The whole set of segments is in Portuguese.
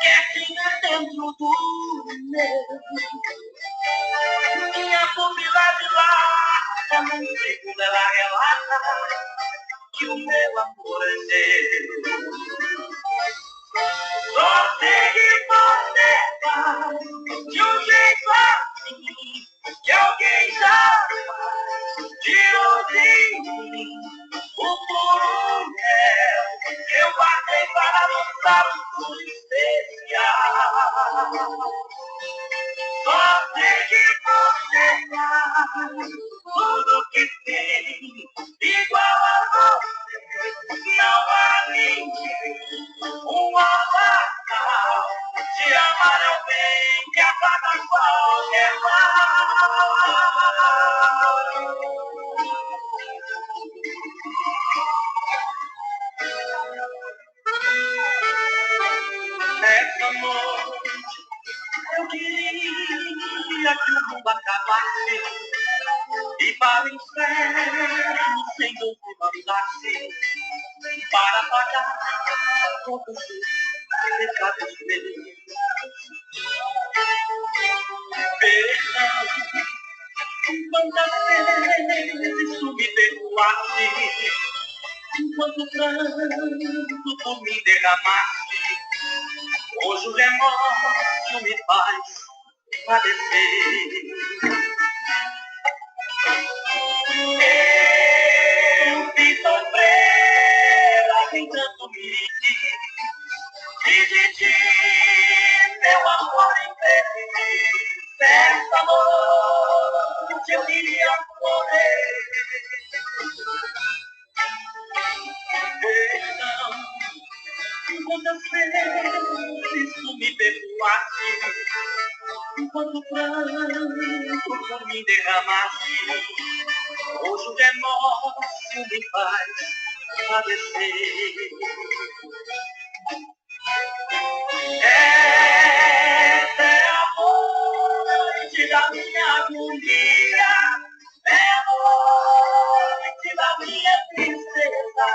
Quietinha dentro do meu. Minha pupila de lá, num segundo ela relata que o meu amor é seu. Só sei que você faz de um jeito assim que alguém já faz. Tirou de mim o puro mel que eu guardei para lançar tudo especial. Só sei que você faz tudo que tem igual a você. Não há ninguém, uma fatal de amar alguém que apaga qualquer mal. Essa noite eu queria que o mundo acabasse e para o inferno sem dúvida mandasse para pagar todos os pecados meus. Perdão, quantas vezes tu me perdoaste, enquanto tanto tu me derramaste. Hoje o remorso me faz padecer. Eu fiz sofrer a quem tanto me diz, e de ti, meu amor infeliz, essa noite eu queria morrer. Perdão, quantas vezes tu me perdoaste, enquanto pranto por mim derramaste. Hoje o remorso me faz padecer. Essa é a noite da minha agonia, é a noite da minha tristeza.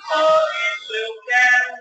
Por isso eu quero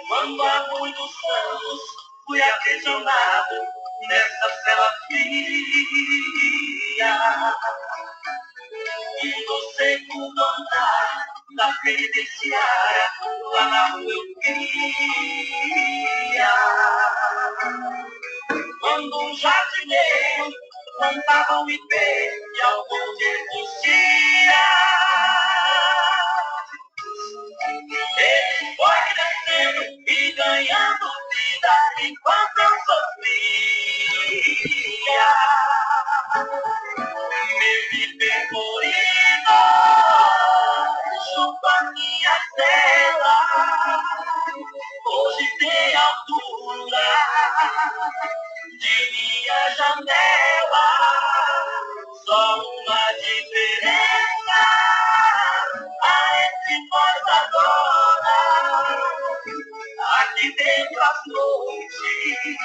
quando há muitos anos fui aprisionado nessa cela fria, e no segundo andar da penitenciária, lá na rua eu via, quando um jardineiro plantava um ipê e algum dia existia. Ele foi crescendo e ganhando vida enquanto eu sofria. Meu viver florido junto à minha cela hoje tem altura de minha janela. Só uma diferença há entre nós agora. Aqui dentro as noites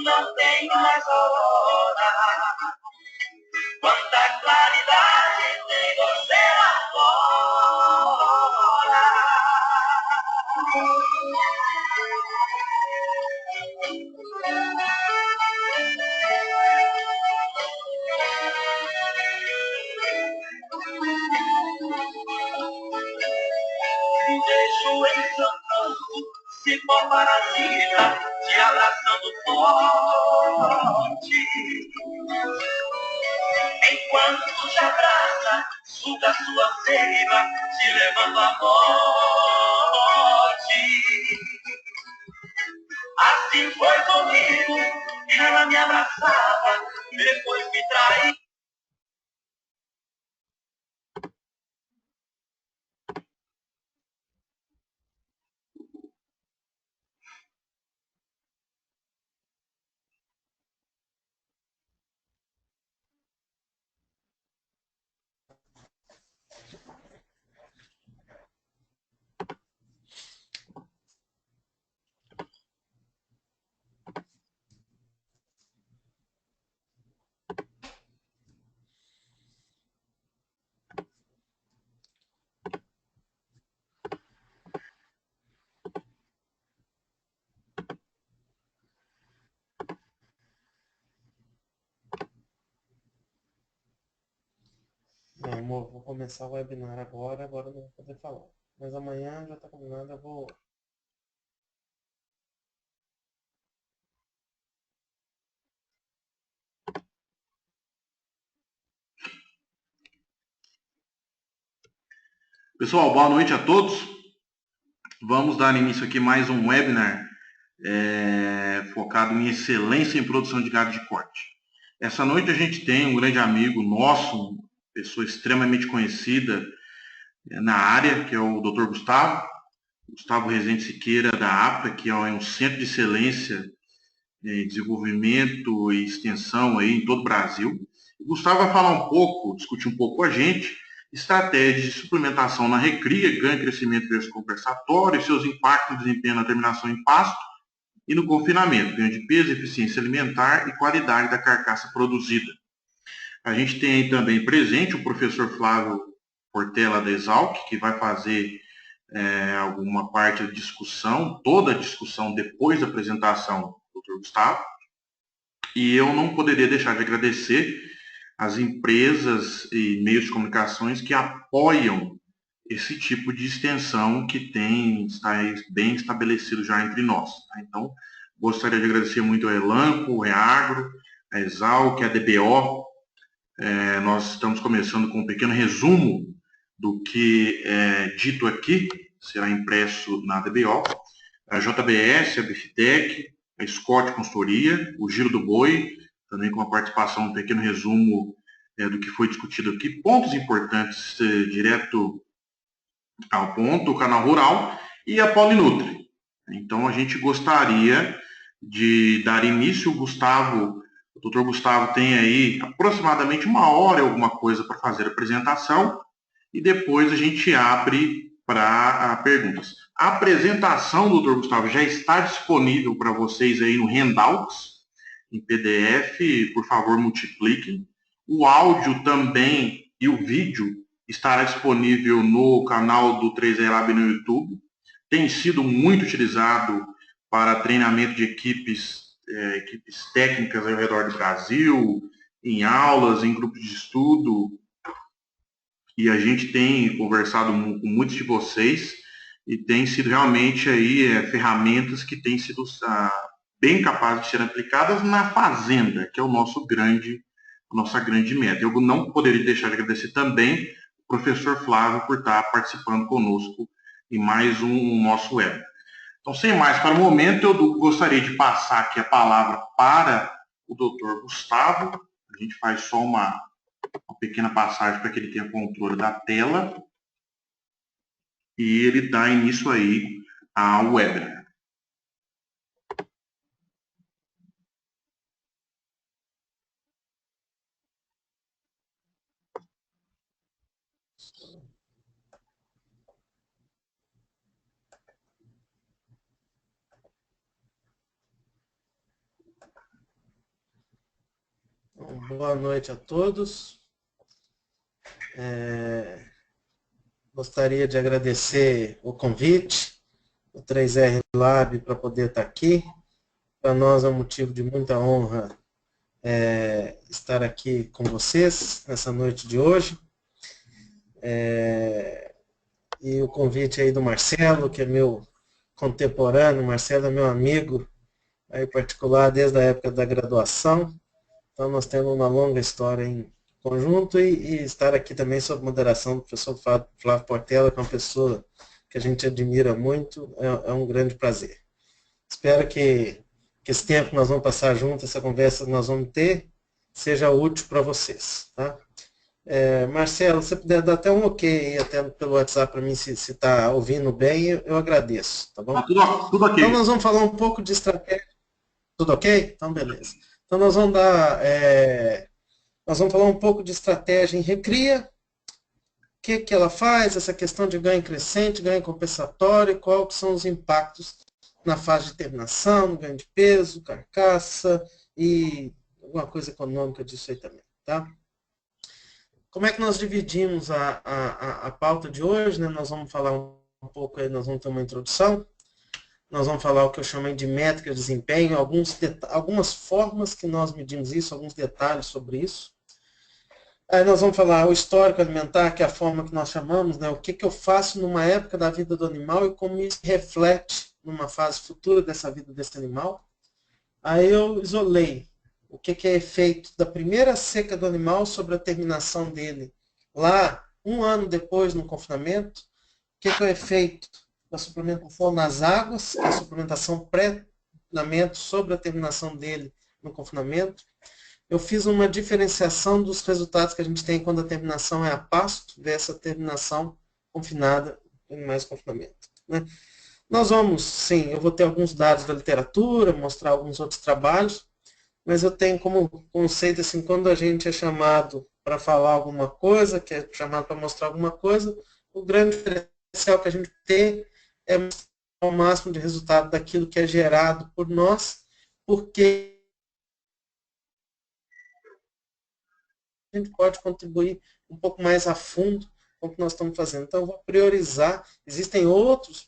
não tem mais hora. Quanta claridade tem você lá fora. Deixo em seu canto, se for parasita, te abraçando forte. Enquanto te abraça, suga sua seiva, te levando à morte. Assim foi comigo, ela me abraçava, depois me traiu. vou começar o webinar agora não vou poder falar. Mas amanhã já está combinado, eu vou... Pessoal, boa noite a todos. Vamos dar início aqui a mais um webinar focado em excelência em produção de gado de corte. Essa noite a gente tem um grande amigo nosso, pessoa extremamente conhecida na área, que é o Dr. Gustavo Rezende Siqueira, da APTA, que é um centro de excelência em desenvolvimento e extensão aí em todo o Brasil. O Gustavo vai falar um pouco, discutir um pouco com a gente, estratégias de suplementação na recria, ganho, crescimento versus compensatório, seus impactos no desempenho na terminação em pasto e no confinamento, ganho de peso, eficiência alimentar e qualidade da carcaça produzida. A gente tem também presente o professor Flávio Portela da Exalc, que vai fazer alguma parte da discussão, toda a discussão depois da apresentação do Dr. Gustavo. E eu não poderia deixar de agradecer as empresas e meios de comunicações que apoiam esse tipo de extensão que está bem estabelecido já entre nós. Então, gostaria de agradecer muito a Elanco, o Reagro, a Exalc, a DBO. Nós estamos começando com um pequeno resumo do que é dito aqui, será impresso na DBO, a JBS, a Biftec, a Scott Consultoria, o Giro do Boi, também com a participação, um pequeno resumo do que foi discutido aqui, pontos importantes direto ao ponto, o Canal Rural e a Polinutri. Então, a gente gostaria de dar início, o Dr. Gustavo tem aí aproximadamente 1 hora, alguma coisa para fazer a apresentação, e depois a gente abre para perguntas. A apresentação do Dr. Gustavo já está disponível para vocês aí no Handouts, em PDF, por favor, multipliquem. O áudio também e o vídeo estará disponível no canal do 3R Lab no YouTube. Tem sido muito utilizado para treinamento de equipes técnicas ao redor do Brasil, em aulas, em grupos de estudo. E a gente tem conversado com muitos de vocês e tem sido realmente aí ferramentas que têm sido bem capazes de serem aplicadas na fazenda, que é a nossa grande meta. Eu não poderia deixar de agradecer também o professor Flávio por estar participando conosco em mais um nosso webinar. Então, sem mais para o momento, eu gostaria de passar aqui a palavra para o Dr. Gustavo. A gente faz só uma pequena passagem para que ele tenha controle da tela e ele dá início aí ao webinar. Boa noite a todos. Gostaria de agradecer o convite, o 3R Lab, para poder estar aqui. Para nós é um motivo de muita honra estar aqui com vocês nessa noite de hoje. E o convite aí do Marcelo, que é meu contemporâneo. Marcelo é meu amigo, aí particular desde a época da graduação. Então nós temos uma longa história em conjunto e estar aqui também sob moderação do professor Flávio Portela, que é uma pessoa que a gente admira muito, é um grande prazer. Espero que esse tempo que nós vamos passar juntos, essa conversa que nós vamos ter, seja útil para vocês. Tá? Marcelo, se você puder dar até um ok até pelo WhatsApp para mim, se está ouvindo bem, eu agradeço. Tá bom? Tudo ok. Então nós vamos falar um pouco de estratégia. Tudo ok? Então beleza. Então nós vamos falar um pouco de estratégia em recria, o que ela faz, essa questão de ganho crescente, ganho compensatório, quais são os impactos na fase de terminação, no ganho de peso, carcaça e alguma coisa econômica disso aí também. Tá? Como é que nós dividimos a pauta de hoje? Né? Nós vamos falar um pouco aí, nós vamos ter uma introdução. Nós vamos falar o que eu chamei de métrica de desempenho, algumas formas que nós medimos isso, alguns detalhes sobre isso. Aí nós vamos falar o histórico alimentar, que é a forma que nós chamamos, né? O que eu faço numa época da vida do animal e como isso reflete numa fase futura dessa vida desse animal. Aí eu isolei o que é efeito da primeira seca do animal sobre a terminação dele lá, um ano depois no confinamento. O que é o efeito da suplementação nas águas, que é a suplementação pré-confinamento sobre a terminação dele no confinamento. Eu fiz uma diferenciação dos resultados que a gente tem quando a terminação é a pasto versus a terminação confinada em mais confinamento. Né? Nós vamos, sim, eu vou ter alguns dados da literatura, mostrar alguns outros trabalhos, mas eu tenho como conceito, assim, quando a gente é chamado para falar alguma coisa, que é chamado para mostrar alguma coisa, o grande diferencial que a gente tem é mostrar o máximo de resultado daquilo que é gerado por nós, porque a gente pode contribuir um pouco mais a fundo com o que nós estamos fazendo. Então, eu vou priorizar. Existem outros,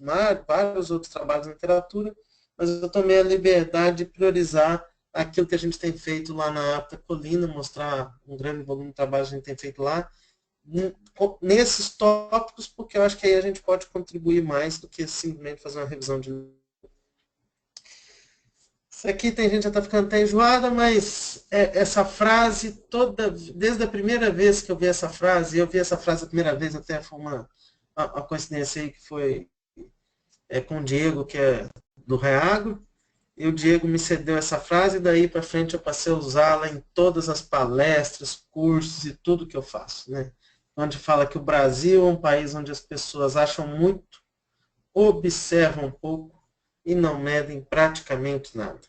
vários outros trabalhos na literatura, mas eu tomei a liberdade de priorizar aquilo que a gente tem feito lá na Apta Colina, mostrar um grande volume de trabalho que a gente tem feito lá, nesses tópicos, porque eu acho que aí a gente pode contribuir mais do que simplesmente fazer uma revisão de... Isso aqui tem gente que já está ficando até enjoada, mas essa frase toda, desde a primeira vez que eu vi essa frase, eu vi essa frase a primeira vez, até foi uma coincidência aí que foi com o Diego, que é do Reagro, e o Diego me cedeu essa frase, e daí para frente eu passei a usá-la em todas as palestras, cursos e tudo que eu faço. Né? Onde fala que o Brasil é um país onde as pessoas acham muito, observam pouco, e não medem praticamente nada.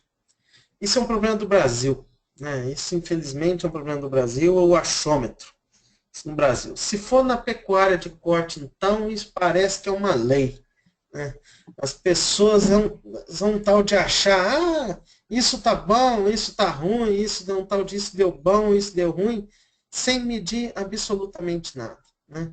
Isso é um problema do Brasil. Né? Isso, infelizmente, é um problema do Brasil, ou o achômetro no Brasil. Se for na pecuária de corte, então, isso parece que é uma lei. Né? As pessoas vão tal de achar, isso está bom, isso está ruim, isso deu um tal disso deu bom, isso deu ruim, sem medir absolutamente nada. Né?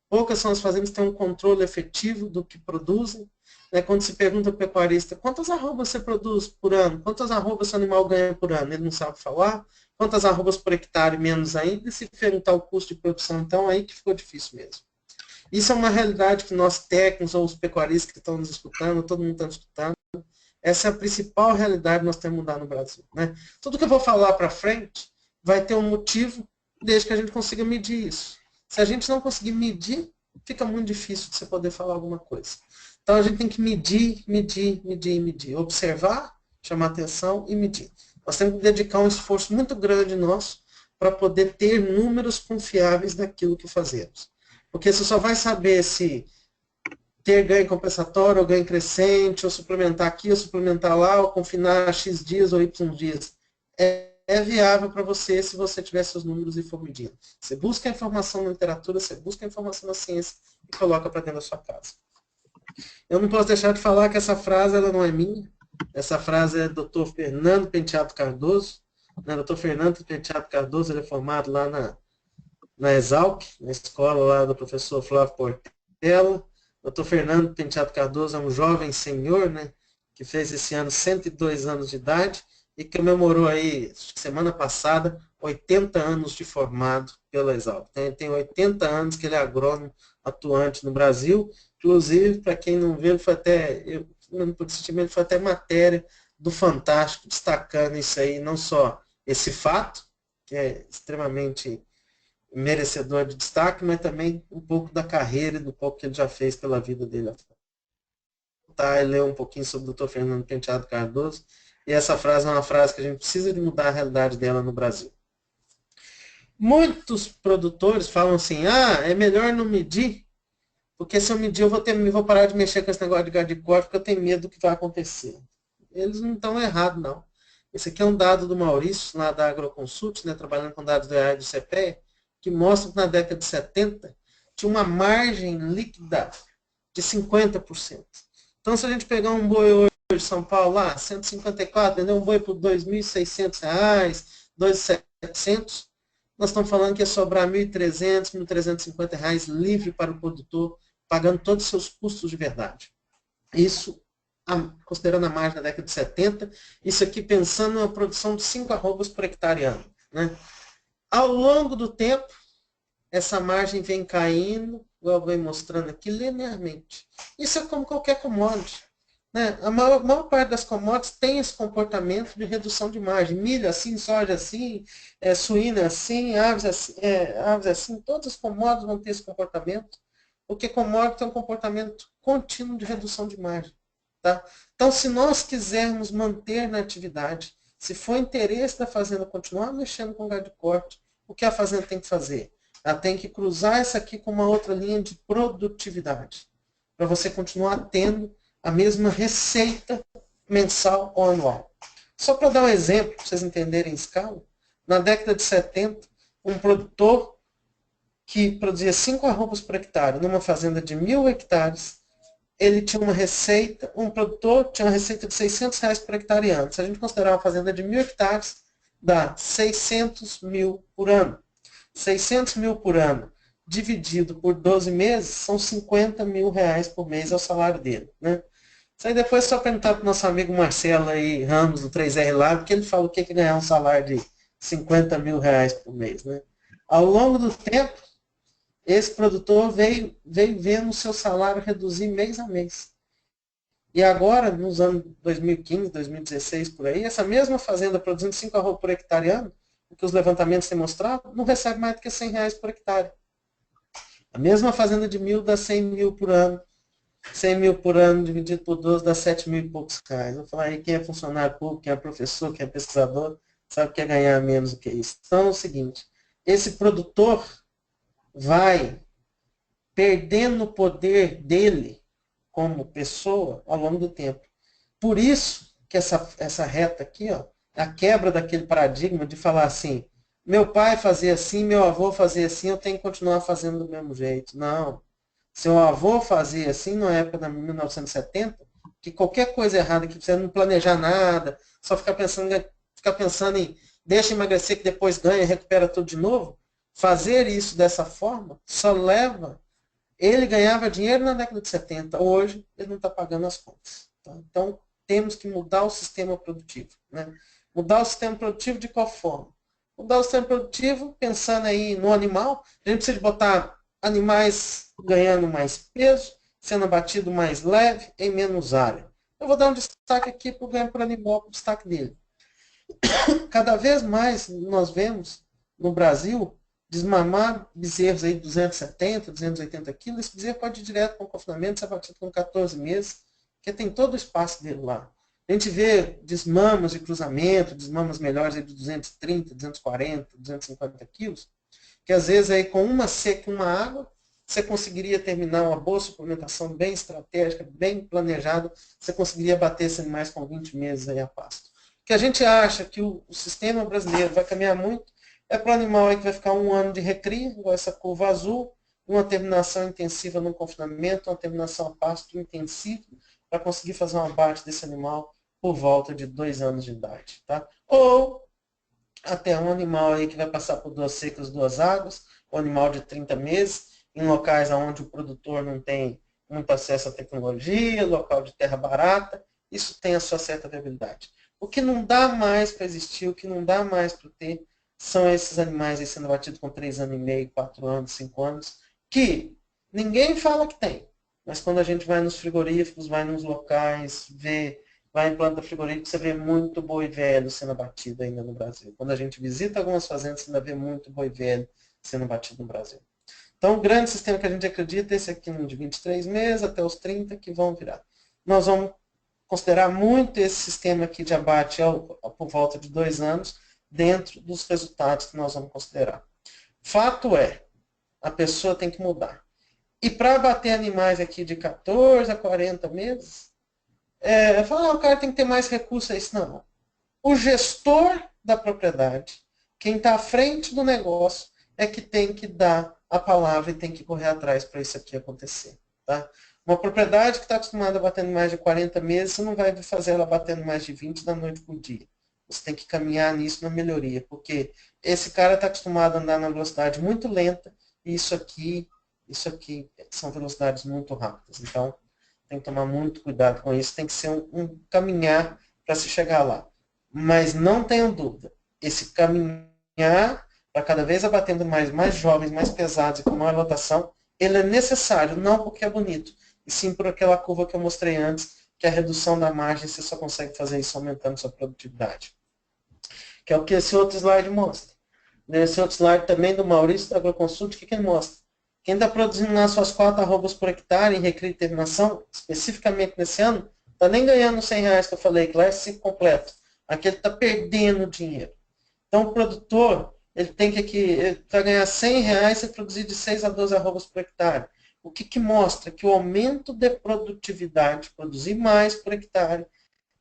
Poucas são as fazendas que têm um controle efetivo do que produzem. Né? Quando se pergunta ao pecuarista, quantas arrobas você produz por ano? Quantas arrobas seu animal ganha por ano? Ele não sabe falar. Quantas arrobas por hectare? Menos ainda. E se perguntar o custo de produção, então, aí que ficou difícil mesmo. Isso é uma realidade que nós técnicos, ou os pecuaristas que estão nos escutando, todo mundo está nos escutando, essa é a principal realidade que nós temos que mudar no Brasil. Né? Tudo que eu vou falar para frente vai ter um motivo desde que a gente consiga medir isso. Se a gente não conseguir medir, fica muito difícil de você poder falar alguma coisa. Então a gente tem que medir, medir, medir, medir. Observar, chamar atenção e medir. Nós temos que dedicar um esforço muito grande nosso para poder ter números confiáveis daquilo que fazemos. Porque você só vai saber se ter ganho compensatório ou ganho crescente, ou suplementar aqui, ou suplementar lá, ou confinar X dias ou Y dias. É viável para você se você tiver seus números e for medindo. Você busca a informação na literatura, você busca a informação na ciência e coloca para dentro da sua casa. Eu não posso deixar de falar que essa frase ela não é minha. Essa frase é do Dr. Fernando Penteado Cardoso. Né? Dr. Fernando Penteado Cardoso ele é formado lá na Exalc, na escola lá do professor Flávio Portela. Dr. Fernando Penteado Cardoso é um jovem senhor, né, que fez esse ano 102 anos de idade e que comemorou aí, semana passada, 80 anos de formado pela Exalc. Ele tem 80 anos que ele é agrônomo atuante no Brasil. Inclusive, para quem não viu, foi até matéria do Fantástico, destacando isso aí, não só esse fato, que é extremamente merecedor de destaque, mas também um pouco da carreira e do pouco que ele já fez pela vida dele. Tá, e ler um pouquinho sobre o Dr. Fernando Penteado Cardoso, e essa frase é uma frase que a gente precisa de mudar a realidade dela no Brasil. Muitos produtores falam assim, é melhor não medir, porque se eu medir eu vou parar de mexer com esse negócio de gado de corte, porque eu tenho medo do que vai acontecer. Eles não estão errados, não. Esse aqui é um dado do Maurício, lá da Agroconsult, né, trabalhando com dados do EAI e do CPE, que mostra que na década de 70 tinha uma margem líquida de 50%. Então, se a gente pegar um boi hoje de São Paulo lá, 154, vender um boi por R$ 2.600, R$ 2.700, nós estamos falando que ia sobrar R$ 1.300, R$ 1.350 livre para o produtor, pagando todos os seus custos de verdade. Isso, considerando a margem da década de 70, isso aqui pensando na produção de 5 arrobas por hectare ano. Né? Ao longo do tempo, essa margem vem caindo, igual eu venho mostrando aqui, linearmente. Isso é como qualquer commodity. Né? A maior parte das commodities tem esse comportamento de redução de margem. Milho assim, soja assim, suína assim, aves assim, todas as commodities vão ter esse comportamento, porque commodity é um comportamento contínuo de redução de margem. Tá? Então, se nós quisermos manter na atividade, se for interesse da fazenda continuar mexendo com gado de corte, o que a fazenda tem que fazer? Ela tem que cruzar isso aqui com uma outra linha de produtividade, para você continuar tendo a mesma receita mensal ou anual. Só para dar um exemplo, para vocês entenderem em escala, na década de 70, um produtor que produzia 5 arrobas por hectare numa fazenda de 1.000 hectares, ele tinha uma receita, um produtor tinha uma receita de R$600 por hectare ano. Se a gente considerar uma fazenda de 1.000 hectares, dá 600 mil por ano. 600 mil por ano dividido por 12 meses, são 50 mil reais por mês, é o salário dele. Né? Isso aí depois é só perguntar para o nosso amigo Marcelo aí, Ramos, do 3R Lab, que ele fala o que é ganhar um salário de 50 mil reais por mês. Né? Ao longo do tempo, esse produtor veio vendo o seu salário reduzir mês a mês. E agora, nos anos 2015, 2016, por aí, essa mesma fazenda produzindo 5 arroz por hectare ano, o que os levantamentos têm mostrado, não recebe mais do que 100 reais por hectare. A mesma fazenda de 1.000 dá 100 mil por ano. 100 mil por ano dividido por 12 dá 7 mil e poucos reais. Vou falar aí quem é funcionário público, quem é professor, quem é pesquisador, sabe que é ganhar menos do que isso. Então é o seguinte, esse produtor vai perdendo o poder dele como pessoa ao longo do tempo. Por isso que essa reta aqui, ó, a quebra daquele paradigma de falar assim, meu pai fazia assim, meu avô fazia assim, eu tenho que continuar fazendo do mesmo jeito. Não. Seu avô fazia assim na época de 1970, que qualquer coisa errada que você não planejar nada, só ficar pensando em deixa emagrecer que depois ganha e recupera tudo de novo, fazer isso dessa forma só leva. Ele ganhava dinheiro na década de 70, hoje ele não está pagando as contas. Tá? Então temos que mudar o sistema produtivo. Né? Mudar o sistema produtivo de qual forma? Mudar o sistema produtivo pensando aí no animal, a gente precisa botar animais ganhando mais peso, sendo abatido mais leve, em menos área. Eu vou dar um destaque aqui para o ganho por animal, para o destaque dele. Cada vez mais nós vemos no Brasil desmamar bezerros aí de 270, 280 quilos. Esse bezerro pode ir direto para o confinamento, ser abatido com 14 meses, porque tem todo o espaço dele lá. A gente vê desmamas de cruzamento, desmamas melhores aí de 230, 240, 250 quilos, que às vezes aí com uma seca e uma água, você conseguiria terminar uma boa suplementação bem estratégica, bem planejada, você conseguiria bater esses animais com 20 meses aí a pasto. Que a gente acha que o sistema brasileiro vai caminhar muito, é para o animal aí que vai ficar 1 ano de recria, igual essa curva azul, uma terminação intensiva no confinamento, uma terminação a pasto intensiva, para conseguir fazer um abate desse animal por volta de 2 anos de idade. Tá? Ou até um animal aí que vai passar por 2 secas, 2 águas, um animal de 30 meses, em locais onde o produtor não tem muito acesso à tecnologia, local de terra barata, isso tem a sua certa viabilidade. O que não dá mais para existir, o que não dá mais para ter, são esses animais aí sendo batidos com 3 anos e meio, 4 anos, 5 anos, que ninguém fala que tem. Mas quando a gente vai nos frigoríficos, vai nos locais, vai em planta frigorífica, você vê muito boi velho sendo abatido ainda no Brasil. Quando a gente visita algumas fazendas, você ainda vê muito boi velho sendo abatido no Brasil. Então, o grande sistema que a gente acredita é esse aqui de 23 meses até os 30 que vão virar. Nós vamos considerar muito esse sistema aqui de abate por volta de 2 anos, dentro dos resultados que nós vamos considerar. Fato é, a pessoa tem que mudar. E para abater animais aqui de 14 a 40 meses, o cara tem que ter mais recursos a isso. Não. O gestor da propriedade, quem está à frente do negócio, é que tem que dar a palavra e tem que correr atrás para isso aqui acontecer. Tá? Uma propriedade que está acostumada a bater mais de 40 meses, você não vai fazer ela batendo mais de 20 da noite por dia. Você tem que caminhar nisso na melhoria, porque esse cara está acostumado a andar na velocidade muito lenta, e isso aqui são velocidades muito rápidas. Então, tem que tomar muito cuidado com isso, tem que ser um caminhar para se chegar lá. Mas não tenham dúvida, esse caminhar para cada vez abatendo mais jovens, mais pesados e com maior lotação, ele é necessário, não porque é bonito, e sim por aquela curva que eu mostrei antes, que é a redução da margem, você só consegue fazer isso aumentando sua produtividade. Que é o que esse outro slide mostra. Nesse outro slide também do Maurício da AgroConsult, o que ele mostra? Quem está produzindo nas suas 4 arrobas por hectare em recria e terminação, especificamente nesse ano, está nem ganhando os R$100 que eu falei, que lá é ciclo completo. Aqui ele está perdendo dinheiro. Então o produtor, ele tem que para ganhar R$100, ele produzir de 6 a 12 arrobas por hectare. O que mostra? Que o aumento de produtividade, produzir mais por hectare,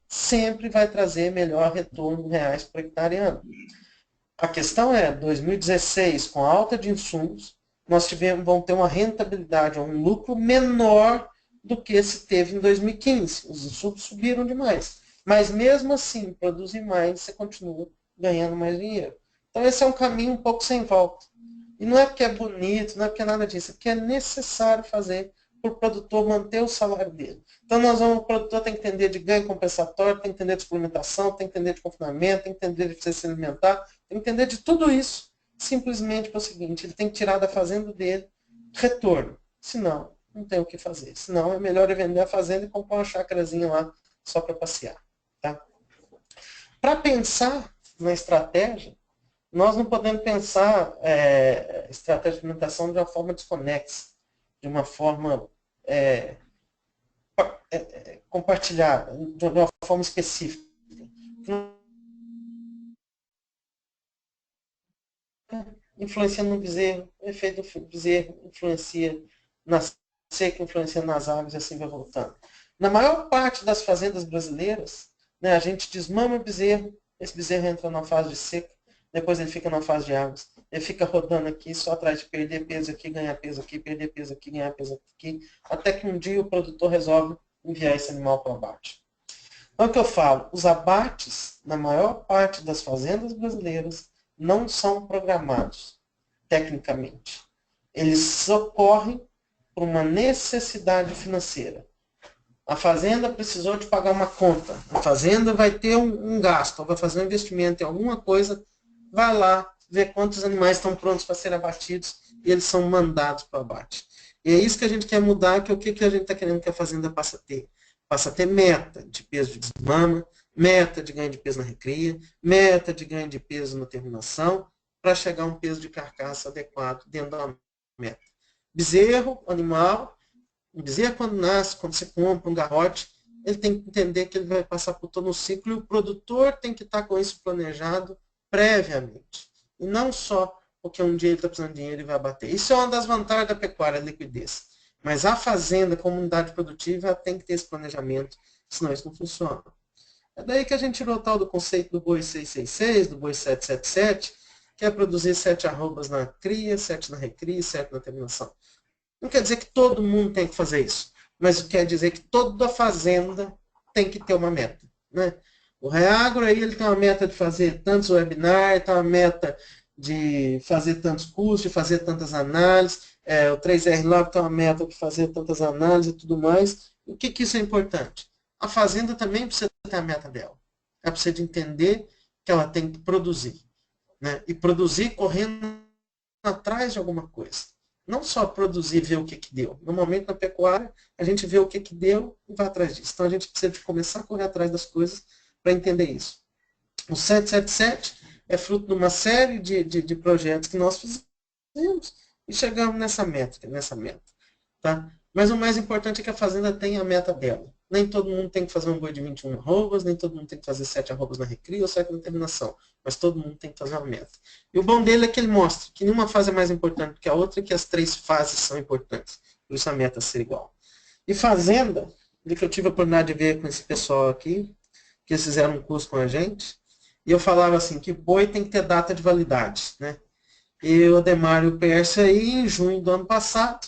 sempre vai trazer melhor retorno em reais por hectare ano. A questão é, 2016, com a alta de insumos, nós vamos ter uma rentabilidade, um lucro menor do que se teve em 2015. Os insumos subiram demais. Mas mesmo assim, produzir mais, você continua ganhando mais dinheiro. Então esse é um caminho um pouco sem volta. E não é porque é bonito, não é porque é nada disso, é porque é necessário fazer para o produtor manter o salário dele. Então o produtor tem que entender de ganho compensatório, tem que entender de suplementação, tem que entender de confinamento, tem que entender de se alimentar, tem que entender de tudo isso, simplesmente para o seguinte, ele tem que tirar da fazenda dele retorno. Senão, não tem o que fazer. Senão é melhor ele vender a fazenda e comprar uma chácarazinha lá só para passear. Tá? Para pensar na estratégia, nós não podemos pensar estratégia de alimentação de uma forma desconexa, de uma forma compartilhada, de uma forma específica. Influencia no bezerro, o efeito do bezerro influencia na seca, influencia nas aves e assim vai voltando. Na maior parte das fazendas brasileiras, né, a gente desmama o bezerro, esse bezerro entra na fase de seca, depois ele fica na fase de águas, ele fica rodando aqui só atrás de perder peso aqui, ganhar peso aqui, perder peso aqui, ganhar peso aqui, até que um dia o produtor resolve enviar esse animal para o abate. Então o que eu falo, os abates, na maior parte das fazendas brasileiras, não são programados, tecnicamente. Eles ocorrem por uma necessidade financeira. A fazenda precisou de pagar uma conta. A fazenda vai ter um gasto, ou vai fazer um investimento em alguma coisa, vai lá ver quantos animais estão prontos para serem abatidos e eles são mandados para o abate. E é isso que a gente quer mudar, que é o que a gente está querendo que a fazenda passe a ter. Passa a ter meta de peso de desmama, meta de ganho de peso na recria, meta de ganho de peso na terminação, para chegar a um peso de carcaça adequado dentro da meta. Bezerro, animal, o bezerro quando nasce, quando você compra um garrote, ele tem que entender que ele vai passar por todo um ciclo e o produtor tem que estar com isso planejado previamente. E não só porque um dia ele está precisando de dinheiro e vai bater. Isso é uma das vantagens da pecuária, a liquidez. Mas a fazenda, a comunidade produtiva, tem que ter esse planejamento, senão isso não funciona. É daí que a gente tirou o tal do conceito do boi 666, do boi 777, que é produzir 7 arrobas na cria, 7 na recria e 7 na terminação. Não quer dizer que todo mundo tem que fazer isso, mas quer dizer que toda fazenda tem que ter uma meta. Né? O Reagro aí, ele tem uma meta de fazer tantos webinars, tem uma meta de fazer tantos cursos, de fazer tantas análises, o 3R Lab tem uma meta de fazer tantas análises e tudo mais. E o que isso é importante? A fazenda também precisa ter a meta dela. Ela precisa de entender que ela tem que produzir. Né? E produzir correndo atrás de alguma coisa. Não só produzir e ver o que deu. Normalmente na pecuária, a gente vê o que deu e vai atrás disso. Então a gente precisa de começar a correr atrás das coisas para entender isso. O 777 é fruto de uma série de projetos que nós fizemos e chegamos nessa meta. Tá? Mas o mais importante é que a fazenda tenha a meta dela. Nem todo mundo tem que fazer um boi de 21 arrobas, nem todo mundo tem que fazer 7 arrobas na recria ou 7 na terminação. Mas todo mundo tem que fazer uma meta. E o bom dele é que ele mostra que nenhuma fase é mais importante que a outra e que as 3 fases são importantes. Por isso a meta ser igual. E fazenda, que eu tive a oportunidade de ver com esse pessoal aqui, que eles fizeram um curso com a gente, e eu falava assim, que boi tem que ter data de validade. Né? E o Ademar e o Pércio aí, em junho do ano passado,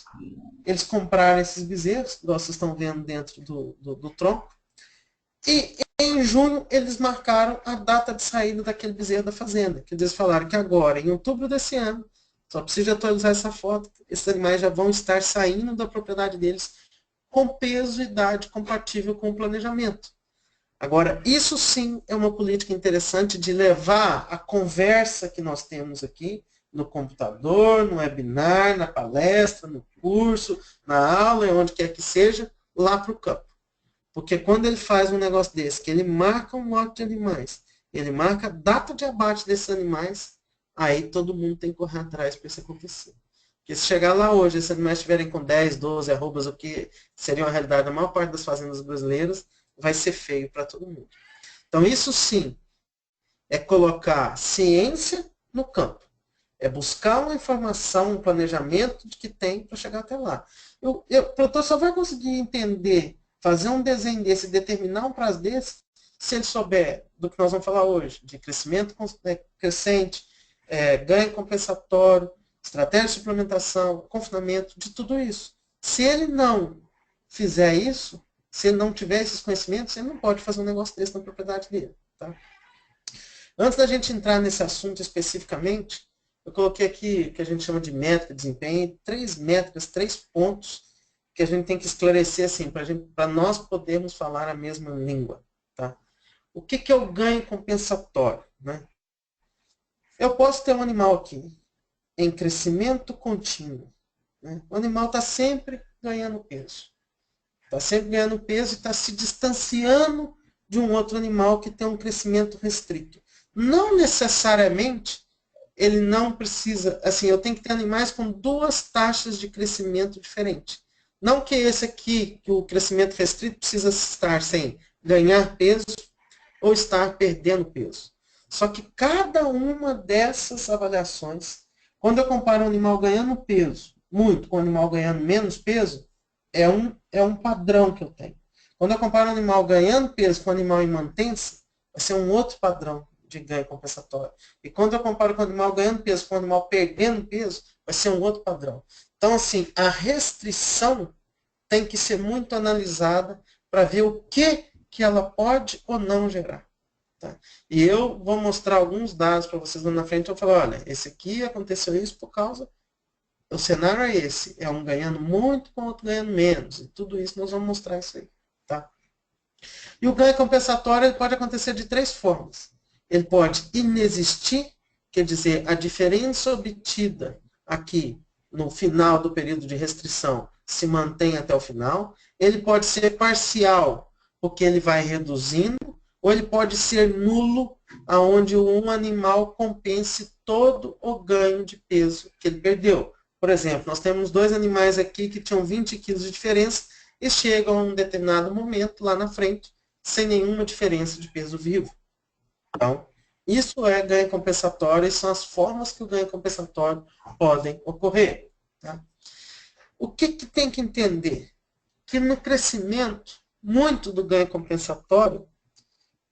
eles compraram esses bezerros, que vocês estão vendo dentro do tronco. E em junho eles marcaram a data de saída daquele bezerro da fazenda. Que eles falaram que agora, em outubro desse ano, só precisa atualizar essa foto, esses animais já vão estar saindo da propriedade deles com peso e idade compatível com o planejamento. Agora, isso sim é uma política interessante de levar a conversa que nós temos aqui no computador, no webinar, na palestra, no curso, na aula, onde quer que seja, lá para o campo. Porque quando ele faz um negócio desse, que ele marca um lote de animais, ele marca a data de abate desses animais, aí todo mundo tem que correr atrás para isso acontecer. Porque se chegar lá hoje, esses animais estiverem com 10, 12 arrobas, o que seria a realidade da maior parte das fazendas brasileiras, vai ser feio para todo mundo. Então isso sim, é colocar ciência no campo. É buscar uma informação, um planejamento de que tem para chegar até lá. O produtor só vai conseguir entender, fazer um desenho desse, determinar um prazo desse, se ele souber do que nós vamos falar hoje, de crescimento crescente, ganho compensatório, estratégia de suplementação, confinamento, de tudo isso. Se ele não fizer isso, se ele não tiver esses conhecimentos, ele não pode fazer um negócio desse na propriedade dele. Tá? Antes da gente entrar nesse assunto especificamente, eu coloquei aqui o que a gente chama de métrica de desempenho, 3 métricas, 3 pontos que a gente tem que esclarecer assim, para nós podermos falar a mesma língua. Tá? O que é o ganho compensatório? Né? Eu posso ter um animal aqui em crescimento contínuo. Né? O animal está sempre ganhando peso. Está sempre ganhando peso e está se distanciando de um outro animal que tem um crescimento restrito. Não necessariamente ele não precisa, assim, eu tenho que ter animais com 2 taxas de crescimento diferentes. Não que esse aqui, que o crescimento restrito precisa estar sem ganhar peso ou estar perdendo peso. Só que cada uma dessas avaliações, quando eu comparo um animal ganhando peso muito com um animal ganhando menos peso, é um padrão que eu tenho. Quando eu comparo um animal ganhando peso com um animal em mantença, vai ser um outro padrão de ganho compensatório. E quando eu comparo com o animal ganhando peso com o animal perdendo peso, vai ser um outro padrão. Então, assim, a restrição tem que ser muito analisada para ver o que ela pode ou não gerar. Tá? E eu vou mostrar alguns dados para vocês lá na frente. Eu vou falar, olha, esse aqui aconteceu isso por causa... O cenário é esse. É um ganhando muito com o outro ganhando menos. E tudo isso nós vamos mostrar isso aí. Tá? E o ganho compensatório ele pode acontecer de 3 formas. Ele pode inexistir, quer dizer, a diferença obtida aqui no final do período de restrição se mantém até o final. Ele pode ser parcial, porque ele vai reduzindo, ou ele pode ser nulo, aonde um animal compense todo o ganho de peso que ele perdeu. Por exemplo, nós temos 2 animais aqui que tinham 20 quilos de diferença e chegam a um determinado momento lá na frente sem nenhuma diferença de peso vivo. Então, isso é ganho compensatório e são as formas que o ganho compensatório podem ocorrer. Tá? O que tem que entender? Que no crescimento, muito do ganho compensatório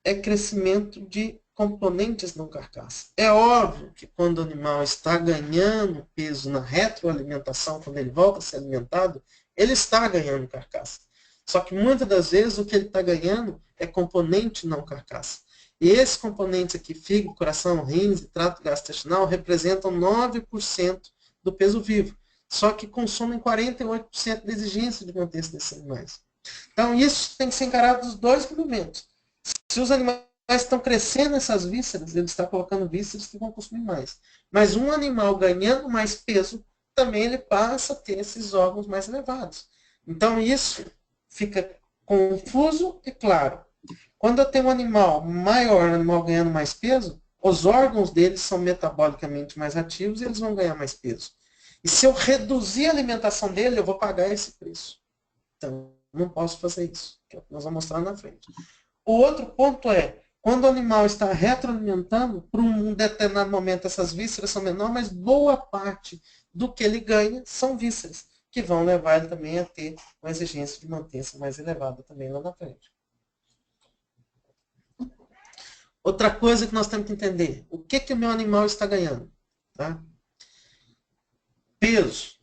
é crescimento de componentes não carcaça. É óbvio que quando o animal está ganhando peso na retroalimentação, quando ele volta a ser alimentado, ele está ganhando carcaça. Só que muitas das vezes o que ele está ganhando é componente não carcaça. E esses componentes aqui, fígado, coração, rins e trato gastrointestinal, representam 9% do peso vivo. Só que consomem 48% da exigência de manter-se desses animais. Então isso tem que ser encarado dos 2 momentos. Se os animais estão crescendo nessas vísceras, ele está colocando vísceras que vão consumir mais. Mas um animal ganhando mais peso, também ele passa a ter esses órgãos mais elevados. Então isso fica confuso e claro. Quando eu tenho um animal maior, um animal ganhando mais peso, os órgãos deles são metabolicamente mais ativos e eles vão ganhar mais peso. E se eu reduzir a alimentação dele, eu vou pagar esse preço. Então, não posso fazer isso, que nós vamos mostrar na frente. O outro ponto é, quando o animal está retroalimentando, por um determinado momento essas vísceras são menores, mas boa parte do que ele ganha são vísceras, que vão levar ele também a ter uma exigência de mantença mais elevada também lá na frente. Outra coisa que nós temos que entender, o que o meu animal está ganhando? Tá? Peso.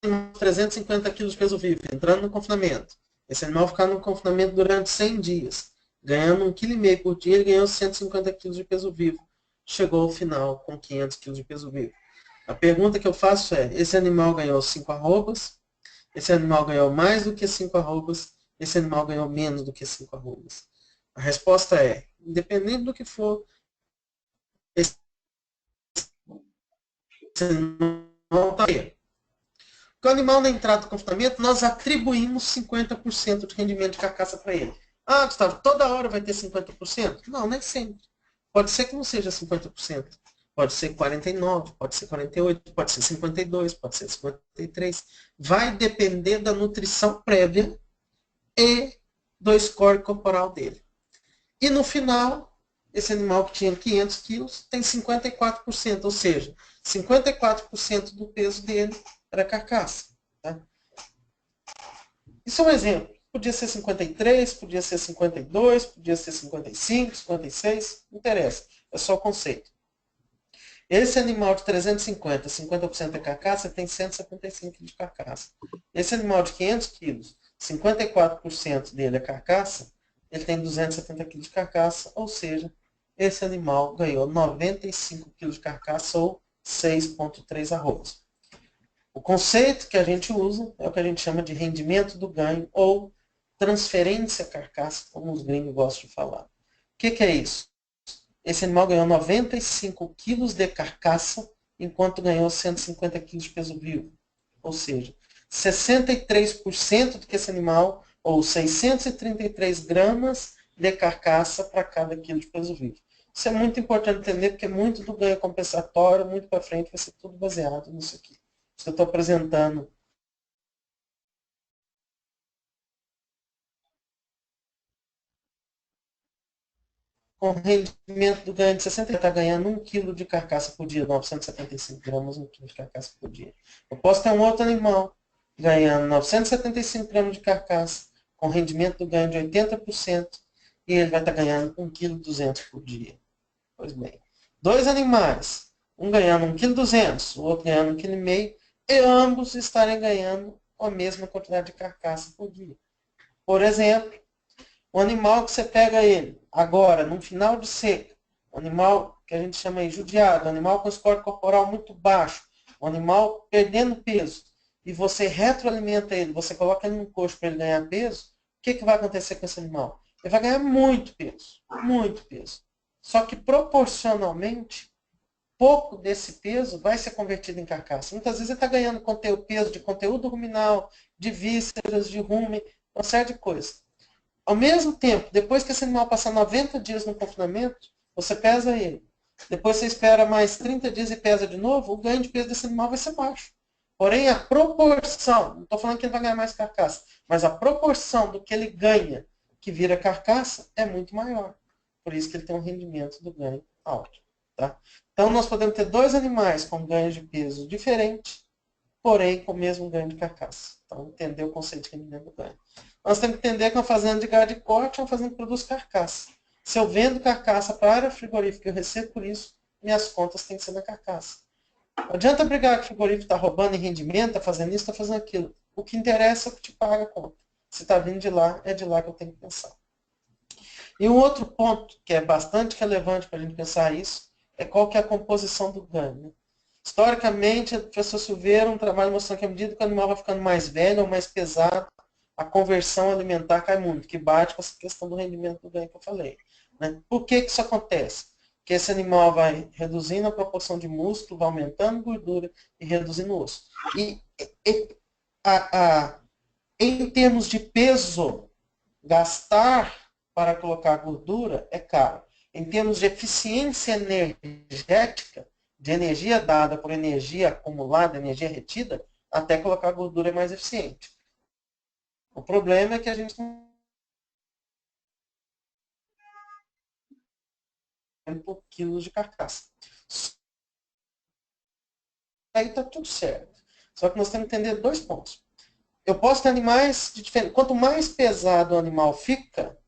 Animal 350 kg de peso vivo, entrando no confinamento. Esse animal ficar no confinamento durante 100 dias, ganhando 1,5 kg por dia, ele ganhou 150 kg de peso vivo. Chegou ao final com 500 kg de peso vivo. A pergunta que eu faço é, esse animal ganhou 5 arrobas? Esse animal ganhou mais do que 5 arrobas? Esse animal ganhou menos do que 5 arrobas? A resposta é, independente do que for, esse animal está aí. Porque o animal na entrada do confinamento, nós atribuímos 50% de rendimento de carcaça para ele. Ah, Gustavo, toda hora vai ter 50%? Não, nem sempre. Pode ser que não seja 50%. Pode ser 49%, pode ser 48%, pode ser 52%, pode ser 53%. Vai depender da nutrição prévia e do score corporal dele. E no final, esse animal que tinha 500 quilos tem 54%, ou seja, 54% do peso dele era carcaça. Tá? Isso é um exemplo. Podia ser 53, podia ser 52, podia ser 55, 56, não interessa. É só o conceito. Esse animal de 350, 50% é carcaça, tem 175 kg de carcaça. Esse animal de 500 quilos, 54% dele é carcaça, ele tem 270 kg de carcaça, ou seja, esse animal ganhou 95 kg de carcaça ou 6,3 arrobas. O conceito que a gente usa é o que a gente chama de rendimento do ganho ou transferência carcaça, como os gringos gostam de falar. O que é isso? Esse animal ganhou 95 quilos de carcaça, enquanto ganhou 150 quilos de peso vivo. Ou seja, 63% do que esse animal, ou 633 gramas de carcaça para cada quilo de peso vivo. Isso é muito importante entender, porque muito do ganho compensatório, muito para frente, vai ser tudo baseado nisso aqui. Isso que eu estou apresentando. Com rendimento do ganho de 60, está ganhando 1 kg de carcaça por dia, 975 gramas, 1 kg de carcaça por dia. Eu posso ter um outro animal ganhando 975 gramas de carcaça, com rendimento do ganho de 80%, e ele vai estar ganhando 1,2 kg por dia. Pois bem, dois animais, um ganhando 1,2 kg, o outro ganhando 1,5 kg, e ambos estarem ganhando a mesma quantidade de carcaça por dia. Por exemplo, um animal que você pega ele agora, num final de seca, um animal que a gente chama aí judiado, um animal com score corporal muito baixo, um animal perdendo peso, e você retroalimenta ele, você coloca ele num coxo para ele ganhar peso, o que vai acontecer com esse animal? Ele vai ganhar muito peso, muito peso. Só que proporcionalmente, pouco desse peso vai ser convertido em carcaça. Muitas vezes ele está ganhando peso de conteúdo ruminal, de vísceras, de rumen, uma série de coisas. Ao mesmo tempo, depois que esse animal passar 90 dias no confinamento, você pesa ele. Depois você espera mais 30 dias e pesa de novo, o ganho de peso desse animal vai ser baixo. Porém, a proporção, não estou falando que ele vai ganhar mais carcaça, mas a proporção do que ele ganha, que vira carcaça, é muito maior. Por isso que ele tem um rendimento do ganho alto. Tá? Então, nós podemos ter dois animais com ganhos de peso diferentes, porém com o mesmo ganho de carcaça. Então, entender o conceito de rendimento do ganho. Nós temos que entender que uma fazenda de gado de corte é uma fazenda que produz carcaça. Se eu vendo carcaça para a área frigorífica e eu recebo por isso, minhas contas têm que ser na carcaça. Não adianta brigar que o frigorífico está roubando em rendimento, está fazendo isso, está fazendo aquilo. O que interessa é o que te paga a conta. Se está vindo de lá, é de lá que eu tenho que pensar. E um outro ponto que é bastante relevante para a gente pensar isso, é qual que é a composição do ganho. Né? Historicamente, o professor Silveira, um trabalho mostrando que à medida que o animal vai ficando mais velho ou mais pesado, a conversão alimentar cai muito, que bate com essa questão do rendimento do ganho que eu falei. Né? Por que isso acontece? Porque esse animal vai reduzindo a proporção de músculo, vai aumentando gordura e reduzindo o osso. Em termos de peso, gastar para colocar gordura é caro. Em termos de eficiência energética, de energia dada por energia acumulada, energia retida, até colocar gordura é mais eficiente. O problema é que a gente tem por quilos de carcaça. Aí está tudo certo. Só que nós temos que entender dois pontos. Eu posso ter animais de diferente. Quanto mais pesado o animal fica,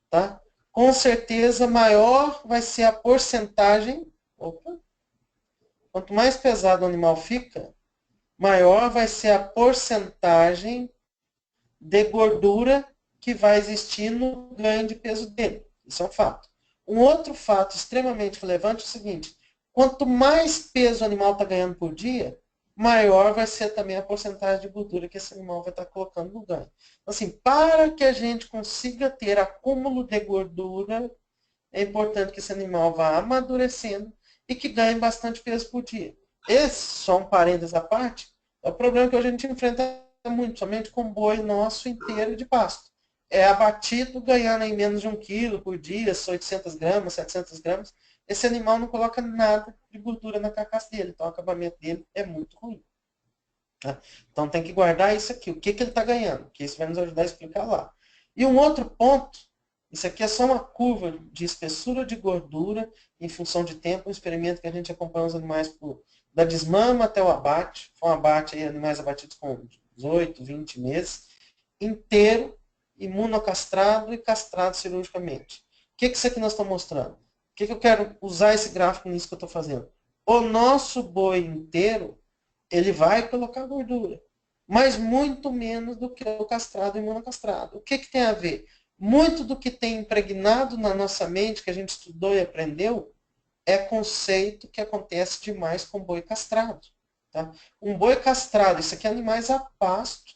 tá? Com certeza maior vai ser a porcentagem. Opa! Quanto mais pesado o animal fica, maior vai ser a porcentagem de gordura que vai existir no ganho de peso dele. Isso é um fato. Um outro fato extremamente relevante é o seguinte: quanto mais peso o animal está ganhando por dia, maior vai ser também a porcentagem de gordura que esse animal vai estar colocando no ganho. Então, assim, para que a gente consiga ter acúmulo de gordura, é importante que esse animal vá amadurecendo e que ganhe bastante peso por dia. Esse, só um parênteses à parte, é o problema que hoje a gente enfrenta muito, somente com boi nosso inteiro de pasto. É abatido ganhando em menos de 1 quilo por dia, 800 gramas, 700 gramas. Esse animal não coloca nada de gordura na carcaça dele, então o acabamento dele é muito ruim. Tá? Então tem que guardar isso aqui, o que ele está ganhando, que isso vai nos ajudar a explicar lá. E um outro ponto, isso aqui é só uma curva de espessura de gordura em função de tempo, um experimento que a gente acompanha os animais da desmama até o abate, foi um abate aí, animais abatidos com 18, 20 meses, inteiro, imunocastrado e castrado cirurgicamente. O que isso aqui nós estamos mostrando? O que eu quero usar esse gráfico nisso que eu estou fazendo? O nosso boi inteiro, ele vai colocar gordura, mas muito menos do que o castrado e imunocastrado. O que tem a ver? Muito do que tem impregnado na nossa mente, que a gente estudou e aprendeu, é conceito que acontece demais com boi castrado. Tá? Um boi castrado, isso aqui é animais a pasto,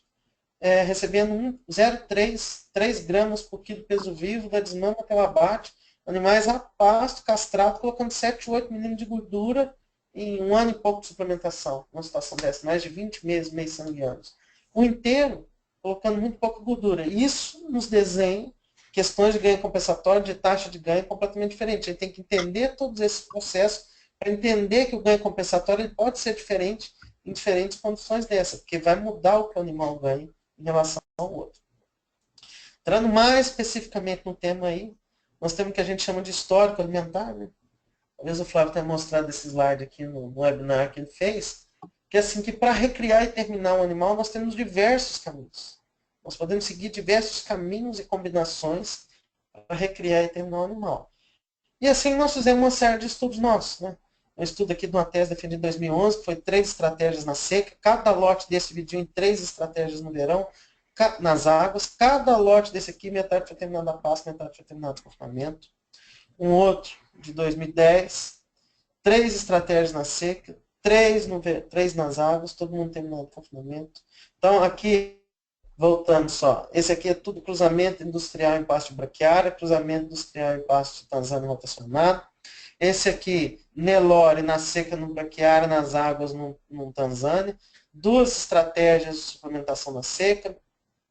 recebendo 0,3 gramas por quilo peso vivo, da desmama até o abate, animais a pasto, castrado, colocando 7, 8 milímetros de gordura em 1 ano e pouco de suplementação, numa situação dessa, mais de 20 meses, meio sanguíneos. O inteiro, colocando muito pouca gordura. Isso nos desenha questões de ganho compensatório, de taxa de ganho completamente diferente. A gente tem que entender todos esses processos para entender que o ganho compensatório ele pode ser diferente em diferentes condições dessa, porque vai mudar o que o animal ganha em relação ao outro. Entrando mais especificamente no tema aí, nós temos o que a gente chama de histórico alimentar, né? Talvez o Flávio tenha mostrado esse slide aqui no webinar que ele fez, que é assim, que para recriar e terminar um animal, nós temos diversos caminhos. Nós podemos seguir diversos caminhos e combinações para recriar e terminar um animal. E assim nós fizemos uma série de estudos nossos, né? Um estudo aqui de uma tese defendida em 2011, que foi 3 estratégias na seca. Cada lote desse dividiu em 3 estratégias no verão, nas águas. Cada lote desse aqui, metade foi terminado a pasto, metade foi terminado de confinamento. Um outro de 2010, 3 estratégias na seca, 3 nas águas, todo mundo terminado de confinamento. Então aqui, voltando só, esse aqui é tudo cruzamento industrial em pasto de braquiária, cruzamento industrial em pasto de Tanzânia rotacionado. Esse aqui, Nelore na seca no braquiária, nas águas no Tanzânia. 2 estratégias de suplementação na seca.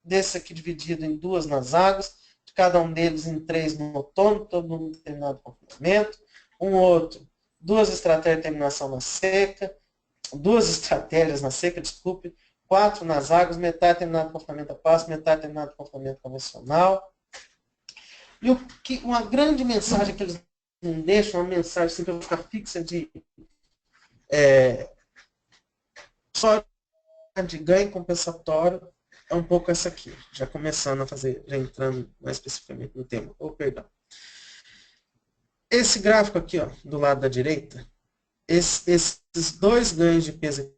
Desse aqui dividido em 2 nas águas. De cada um deles em 3 no outono, todo mundo terminado com confinamento. Um outro, 2 estratégias de terminação na seca. 2 estratégias na seca, desculpe. 4 nas águas, metade terminado com confinamento a pasto, metade terminado com confinamento convencional. E uma grande mensagem que eles não deixam, uma mensagem assim, para ficar fixa só de ganho compensatório, é um pouco essa aqui. Já começando a fazer, já entrando mais especificamente no tema. Perdão. Esse gráfico aqui, ó, do lado da direita, esses 2 ganhos de peso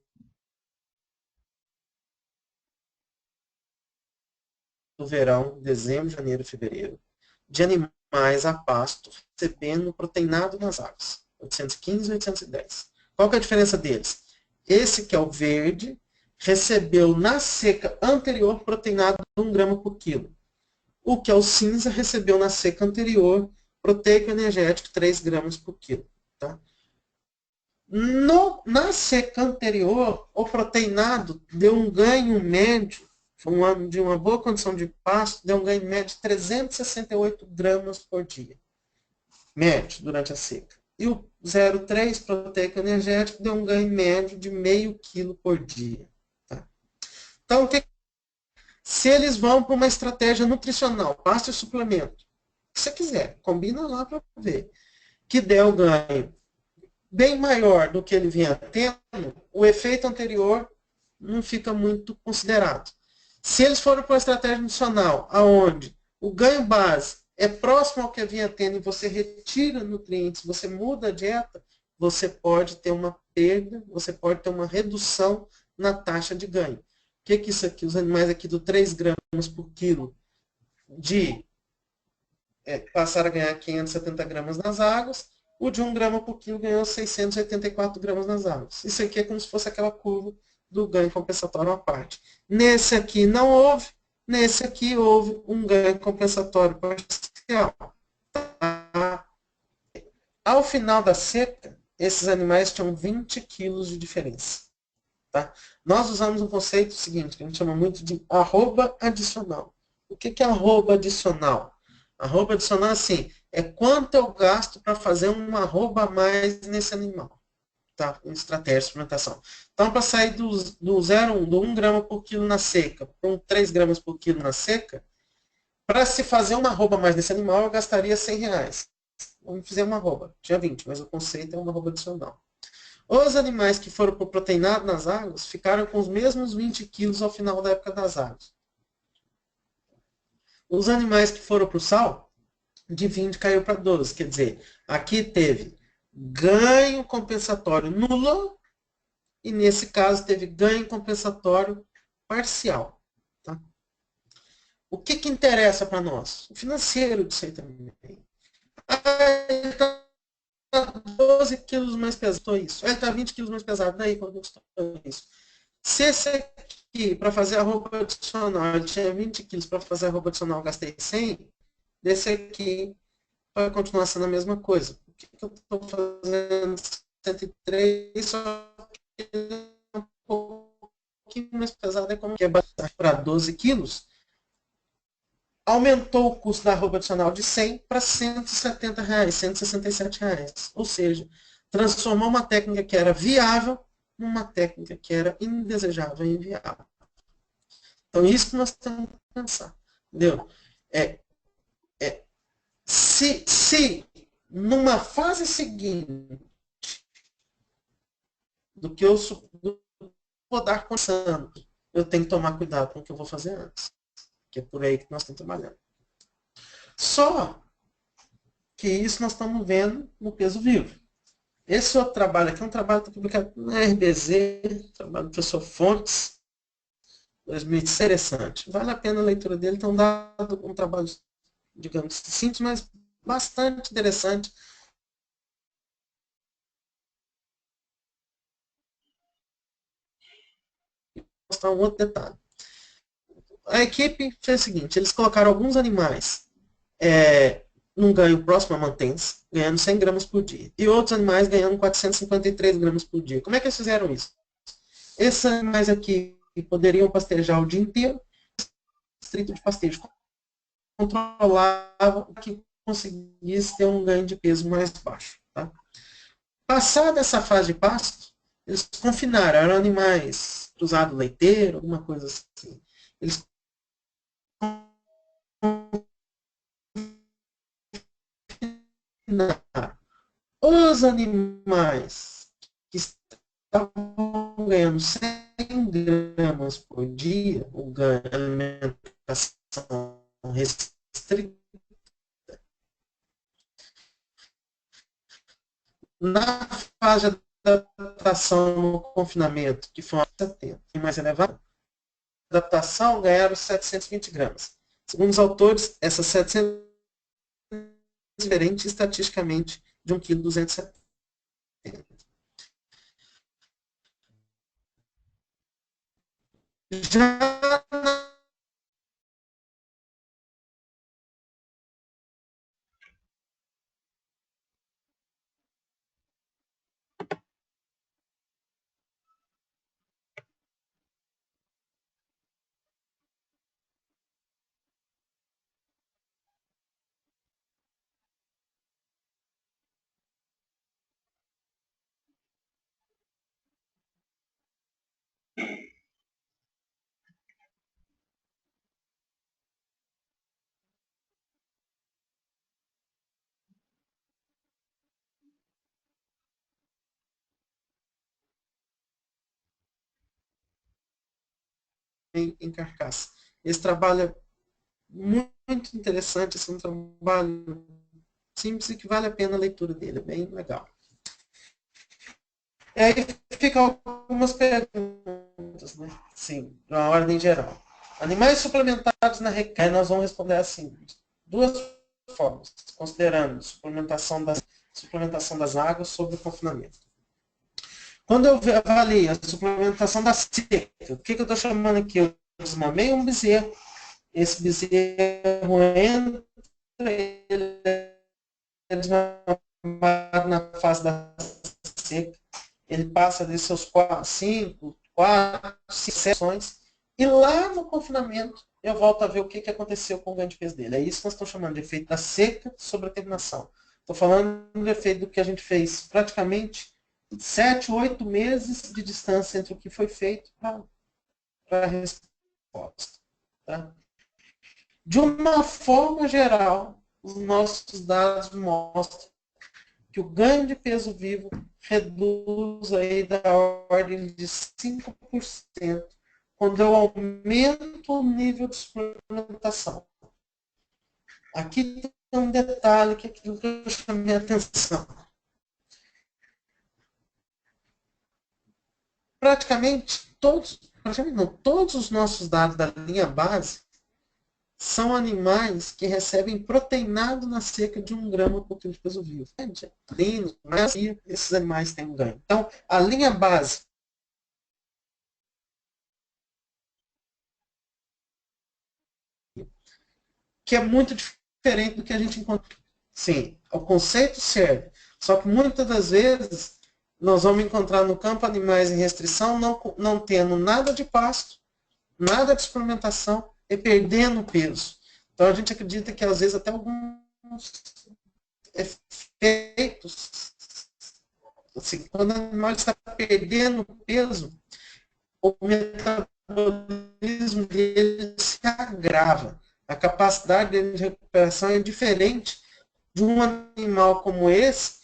do verão, dezembro, janeiro, fevereiro, de animais a pasto, recebendo proteinado nas águas. 815 e 810. Qual que é a diferença deles? Esse que é o verde, recebeu na seca anterior proteinado de 1 grama por quilo. O que é o cinza recebeu na seca anterior proteico energético 3 gramas por quilo. Tá? Na seca anterior, o proteinado deu um ganho médio, de uma boa condição de pasto, deu um ganho médio de 368 gramas por dia. Médio, durante a seca. E o 0,3 proteico energético deu um ganho médio de meio quilo por dia. Tá? Então, se eles vão para uma estratégia nutricional, pasto e suplemento, o que você quiser, combina lá para ver, que der o ganho bem maior do que ele vinha tendo, o efeito anterior não fica muito considerado. Se eles forem para uma estratégia nutricional, aonde o ganho base é próximo ao que vinha tendo e você retira nutrientes, você muda a dieta, você pode ter uma perda, você pode ter uma redução na taxa de ganho. O que é isso aqui? Os animais aqui do 3 gramas por quilo passaram a ganhar 570 gramas nas águas, O de 1 grama por quilo ganhou 684 gramas nas águas. Isso aqui é como se fosse aquela curva do ganho compensatório à parte. Nesse aqui não houve, nesse aqui houve um ganho compensatório parcial. Tá? Ao final da seca, esses animais tinham 20 quilos de diferença. Tá? Nós usamos um conceito seguinte, que a gente chama muito de arroba adicional. O que é arroba adicional? Arroba adicional, assim, é quanto eu gasto para fazer um arroba a mais nesse animal. Tá? Em estratégia de suplementação. Então, para sair do 1 grama por quilo na seca para um 3 gramas por quilo na seca, para se fazer uma arroba a mais nesse animal, eu gastaria R$100. Vamos fazer uma arroba. Tinha 20, mas o conceito é uma arroba adicional. Os animais que foram por proteinado nas águas ficaram com os mesmos 20 quilos ao final da época das águas. Os animais que foram para o sal, de 20 caiu para 12. Quer dizer, aqui teve ganho compensatório nulo e, nesse caso, teve ganho compensatório parcial. Tá? O que interessa para nós? O financeiro disso aí também. 12 quilos mais pesado, isso. Ele está 20 quilos mais pesado, daí quando eu isso. Se esse aqui, para fazer a roupa adicional, eu tinha 20 quilos para fazer a roupa adicional, eu gastei 100, desse aqui vai continuar sendo a mesma coisa. Por que eu estou fazendo 103, só que é um pouquinho mais pesado, é como que é para 12 quilos, aumentou o custo da arroba adicional de 100 para R$170, R$167. Ou seja, transformou uma técnica que era viável numa técnica que era indesejável e inviável. Então, isso que nós temos que pensar. Entendeu? Se numa fase seguinte do que eu vou dar condição, eu tenho que tomar cuidado com o que eu vou fazer antes. Que é por aí que nós estamos trabalhando. Só que isso nós estamos vendo no peso vivo. Esse outro trabalho aqui é um trabalho que está publicado na RBZ, trabalho do professor Fontes, 2000, interessante. Vale a pena a leitura dele, então dado um trabalho, digamos, simples, mas bastante interessante. Vou mostrar um outro detalhe. A equipe fez o seguinte, eles colocaram alguns animais num ganho próximo a mantens, ganhando 100 gramas por dia. E outros animais ganhando 453 gramas por dia. Como é que eles fizeram isso? Esses animais aqui poderiam pastejar o dia inteiro, restrito de pastejo. Controlava o que conseguisse ter um ganho de peso mais baixo. Tá? Passada essa fase de pasto, eles confinaram, eram animais cruzados leiteiro, alguma coisa assim. Eles confinaram os animais que estavam ganhando 100 gramas por dia, o ganho de alimentação restrita, na fase de adaptação no confinamento, que foi 70, e mais elevado, a adaptação ganharam 720 gramas. Segundo os autores, essas 700 é diferente estatisticamente de 1,270 kg. Já em carcaça. Esse trabalho é muito interessante, esse é um trabalho simples e que vale a pena a leitura dele, é bem legal. E aí ficam algumas perguntas, né? Sim, de uma ordem geral. Animais suplementados na recarga, nós vamos responder assim, duas formas, considerando suplementação suplementação das águas sobre o confinamento. Quando eu avalio a suplementação da seca, o que eu estou chamando aqui? Eu desmamei um bezerro, esse bezerro entra, ele é desmamado na fase da seca, ele passa de seus 5 sessões, e lá no confinamento eu volto a ver o que aconteceu com o ganho de peso dele. É isso que nós estamos chamando de efeito da seca sobre a terminação. Estou falando do efeito do que a gente fez praticamente 7, 8 meses de distância entre o que foi feito para a resposta. Tá? De uma forma geral, os nossos dados mostram que o ganho de peso vivo reduz aí da ordem de 5% quando eu aumento o nível de suplementação. Aqui tem um detalhe que é aquilo que eu chamei a atenção. Praticamente todos os nossos dados da linha base são animais que recebem proteinado na seca de 1 grama por quilo de peso vivo. Mas esses animais têm um ganho. Então, a linha base que é muito diferente do que a gente encontra. Sim, o conceito serve. Só que muitas das vezes nós vamos encontrar no campo animais em restrição não tendo nada de pasto, nada de suplementação e perdendo peso. Então a gente acredita que às vezes até alguns efeitos, assim, quando o animal está perdendo peso, o metabolismo dele se agrava. A capacidade dele de recuperação é diferente de um animal como esse,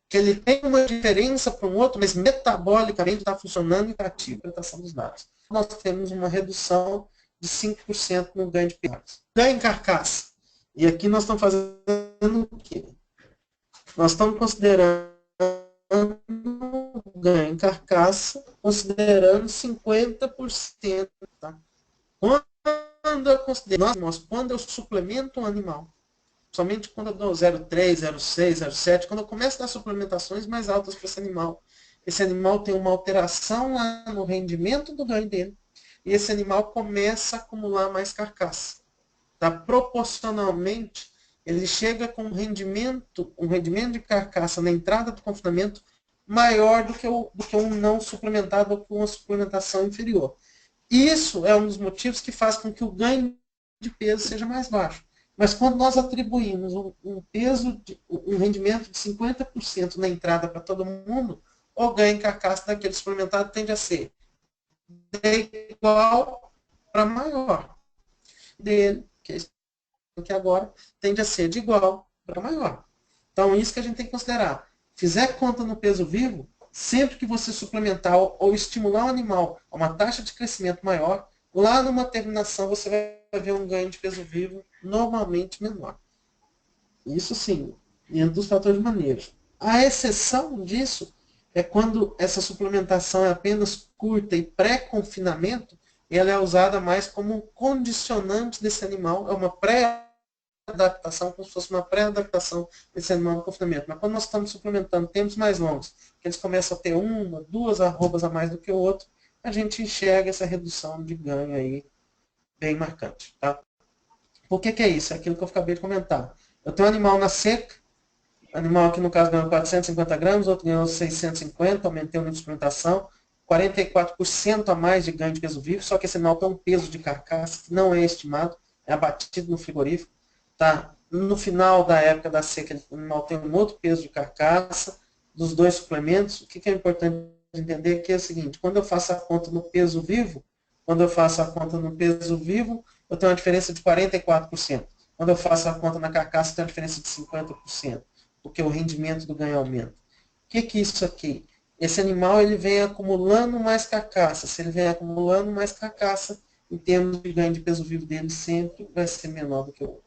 que ele tem uma diferença para um outro, mas metabolicamente está funcionando e está ativo a alimentação dos dados. Nós temos uma redução de 5% no ganho de peso. Ganho em carcaça. E aqui nós estamos fazendo o quê? Nós estamos considerando ganho em carcaça, considerando 50%. Tá? Quando eu suplemento um animal, somente quando eu dou 0,3, 0,6, 0,7, quando eu começo a dar suplementações mais altas para esse animal tem uma alteração lá no rendimento do ganho dele, e esse animal começa a acumular mais carcaça. Tá? Proporcionalmente, ele chega com um rendimento de carcaça na entrada do confinamento maior do que um não suplementado ou com uma suplementação inferior. Isso é um dos motivos que faz com que o ganho de peso seja mais baixo. Mas quando nós atribuímos um rendimento de 50% na entrada para todo mundo, o ganho em carcaça daquele suplementado tende a ser de igual para maior. Dele, que agora tende a ser de igual para maior. Então, isso que a gente tem que considerar. Fizer conta no peso vivo, sempre que você suplementar ou estimular o animal a uma taxa de crescimento maior, lá numa terminação você vai ver um ganho de peso vivo normalmente menor. Isso sim, dentro dos fatores de manejo. A exceção disso é quando essa suplementação é apenas curta e pré-confinamento, e ela é usada mais como um condicionante desse animal, é uma pré-adaptação, como se fosse uma pré-adaptação desse animal no confinamento. Mas quando nós estamos suplementando tempos mais longos, que eles começam a ter 1, 2 arrobas a mais do que o outro, a gente enxerga essa redução de ganho aí bem marcante. Tá? Por que é isso? É aquilo que eu acabei de comentar. Eu tenho um animal na seca, animal que no caso ganhou 450 gramas, outro ganhou 650, aumentei o nível de suplementação, 44% a mais de ganho de peso vivo, só que esse animal tem um peso de carcaça que não é estimado, é abatido no frigorífico. Tá? No final da época da seca, o animal tem um outro peso de carcaça, dos dois suplementos. O que é importante entender que é o seguinte, quando eu faço a conta no peso vivo, eu tenho uma diferença de 44%. Quando eu faço a conta na carcaça, eu tenho uma diferença de 50%, porque o rendimento do ganho aumenta. O que é isso aqui? Esse animal ele vem acumulando mais carcaça. Se ele vem acumulando mais carcaça, em termos de ganho de peso vivo dele, sempre vai ser menor do que o outro.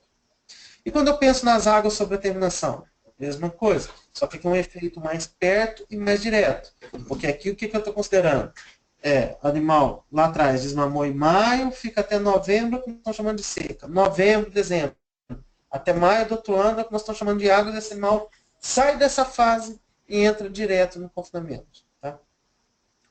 E quando eu penso nas águas sobre a terminação? Mesma coisa, só que com um efeito mais perto e mais direto. Porque aqui o que eu estou considerando? O animal lá atrás desmamou em maio, fica até novembro, que nós estamos chamando de seca. Novembro, dezembro. Até maio do outro ano, que nós estamos chamando de água, esse animal sai dessa fase e entra direto no confinamento. Tá?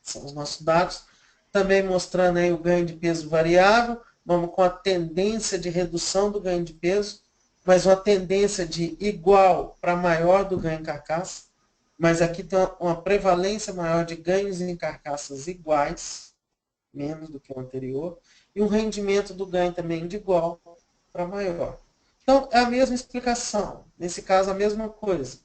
São os nossos dados. Também mostrando aí o ganho de peso variável, vamos com a tendência de redução do ganho de peso, mas uma tendência de igual para maior do ganho em carcaça, mas aqui tem uma prevalência maior de ganhos em carcaças iguais, menos do que o anterior, e um rendimento do ganho também de igual para maior. Então, é a mesma explicação. Nesse caso, a mesma coisa.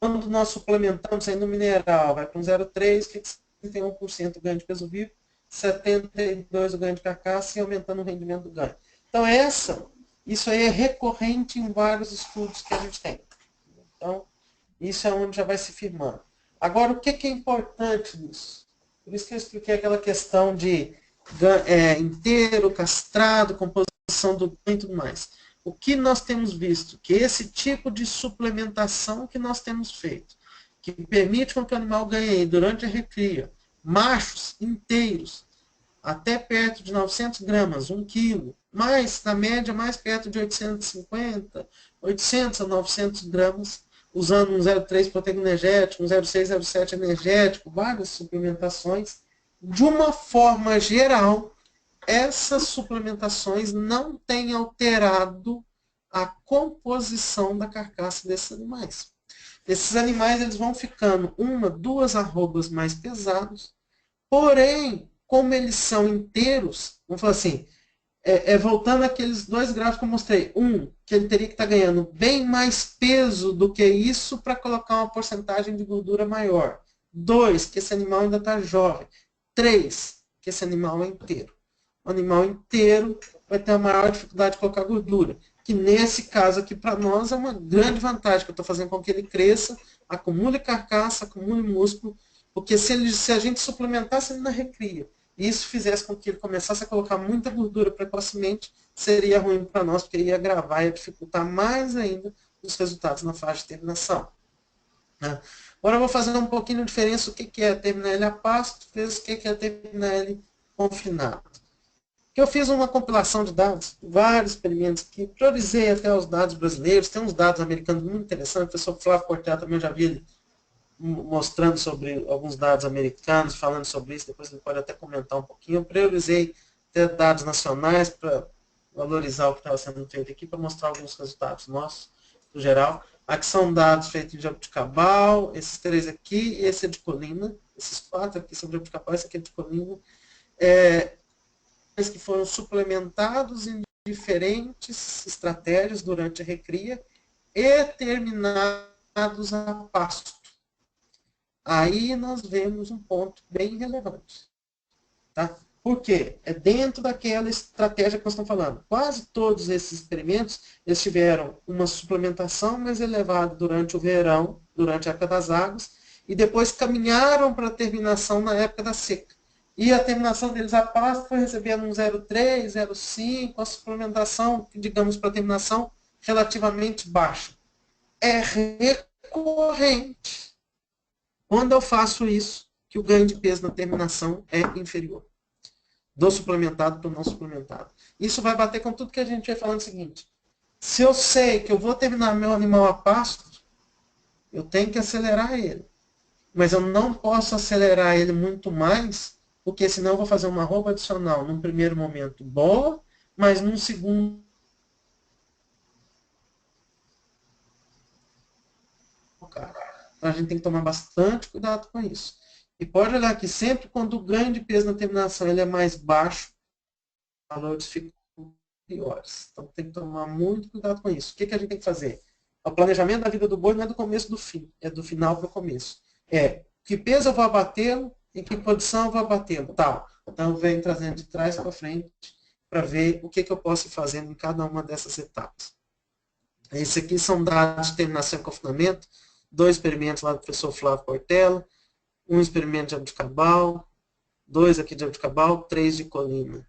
Quando nós suplementamos saindo mineral, vai para um 0,3, fica 61% ganho de peso vivo, 72% o ganho de carcaça e aumentando o rendimento do ganho. Então, isso aí é recorrente em vários estudos que a gente tem. Então, isso é onde já vai se firmando. Agora, o que é importante nisso? Por isso que eu expliquei aquela questão de inteiro, castrado, composição do ganho e tudo mais. O que nós temos visto? Que esse tipo de suplementação que nós temos feito, que permite com que o animal ganhe durante a recria, machos inteiros, até perto de 900 gramas, 1 quilo, mas na média mais perto de 850, 800 a 900 gramas, usando um 0,3 proteína energético, um 0,6, 0,7 energético, várias suplementações. De uma forma geral, essas suplementações não têm alterado a composição da carcaça desses animais. Esses animais eles vão ficando 1, 2 arrobas mais pesados, porém, como eles são inteiros, vamos falar assim, voltando àqueles 2 gráficos que eu mostrei. Que ele teria que estar ganhando bem mais peso do que isso para colocar uma porcentagem de gordura maior. 2, que esse animal ainda está jovem. 3, que esse animal é inteiro. O animal inteiro vai ter a maior dificuldade de colocar gordura. Que nesse caso aqui, para nós, é uma grande vantagem, que eu estou fazendo com que ele cresça, acumule carcaça, acumule músculo, porque se a gente suplementasse ele na recria, e isso fizesse com que ele começasse a colocar muita gordura precocemente, seria ruim para nós, porque ia agravar e ia dificultar mais ainda os resultados na fase de terminação. Agora eu vou fazer um pouquinho de diferença o que é terminar ele a pasto versus o que é terminar ele confinado. Que eu fiz uma compilação de dados, vários experimentos que priorizei até os dados brasileiros, tem uns dados americanos muito interessantes, o professor Flávio Cortella também eu já vi ele mostrando sobre alguns dados americanos, falando sobre isso, depois ele pode até comentar um pouquinho. Eu priorizei ter dados nacionais para valorizar o que estava sendo feito aqui, para mostrar alguns resultados nossos, no geral. Aqui são dados feitos de jabuticabal, esses 3 aqui, esse é de colina, esses 4 aqui são de jabuticabal, esse aqui é de colina. Que foram suplementados em diferentes estratégias durante a recria e terminados a pasto. Aí nós vemos um ponto bem relevante. Tá? Por quê? É dentro daquela estratégia que nós estamos falando. Quase todos esses experimentos, eles tiveram uma suplementação mais elevada durante o verão, durante a época das águas, e depois caminharam para a terminação na época da seca. E a terminação deles a pasto foi recebendo um 0,3, 0,5, a suplementação, digamos, para a terminação relativamente baixa. É recorrente. Quando eu faço isso, que o ganho de peso na terminação é inferior. Do suplementado para o não suplementado. Isso vai bater com tudo que a gente vai falando o seguinte. Se eu sei que eu vou terminar meu animal a pasto, eu tenho que acelerar ele. Mas eu não posso acelerar ele muito mais, porque senão eu vou fazer uma arroba adicional num primeiro momento boa, mas num segundo cara. Então a gente tem que tomar bastante cuidado com isso. E pode olhar que sempre quando o ganho de peso na terminação ele é mais baixo, os valores ficam piores. Então tem que tomar muito cuidado com isso. O que a gente tem que fazer? O planejamento da vida do boi não é do começo do fim, é do final para o começo. Que peso eu vou abatê-lo, em que posição eu vou abatê-lo, tal. Então vem trazendo de trás para frente para ver o que eu posso ir fazendo em cada uma dessas etapas. Esse aqui são dados de terminação e confinamento, 2 experimentos lá do professor Flávio Cortella, um experimento de jabuticabal, 2 aqui de jabuticabal, 3 de colina.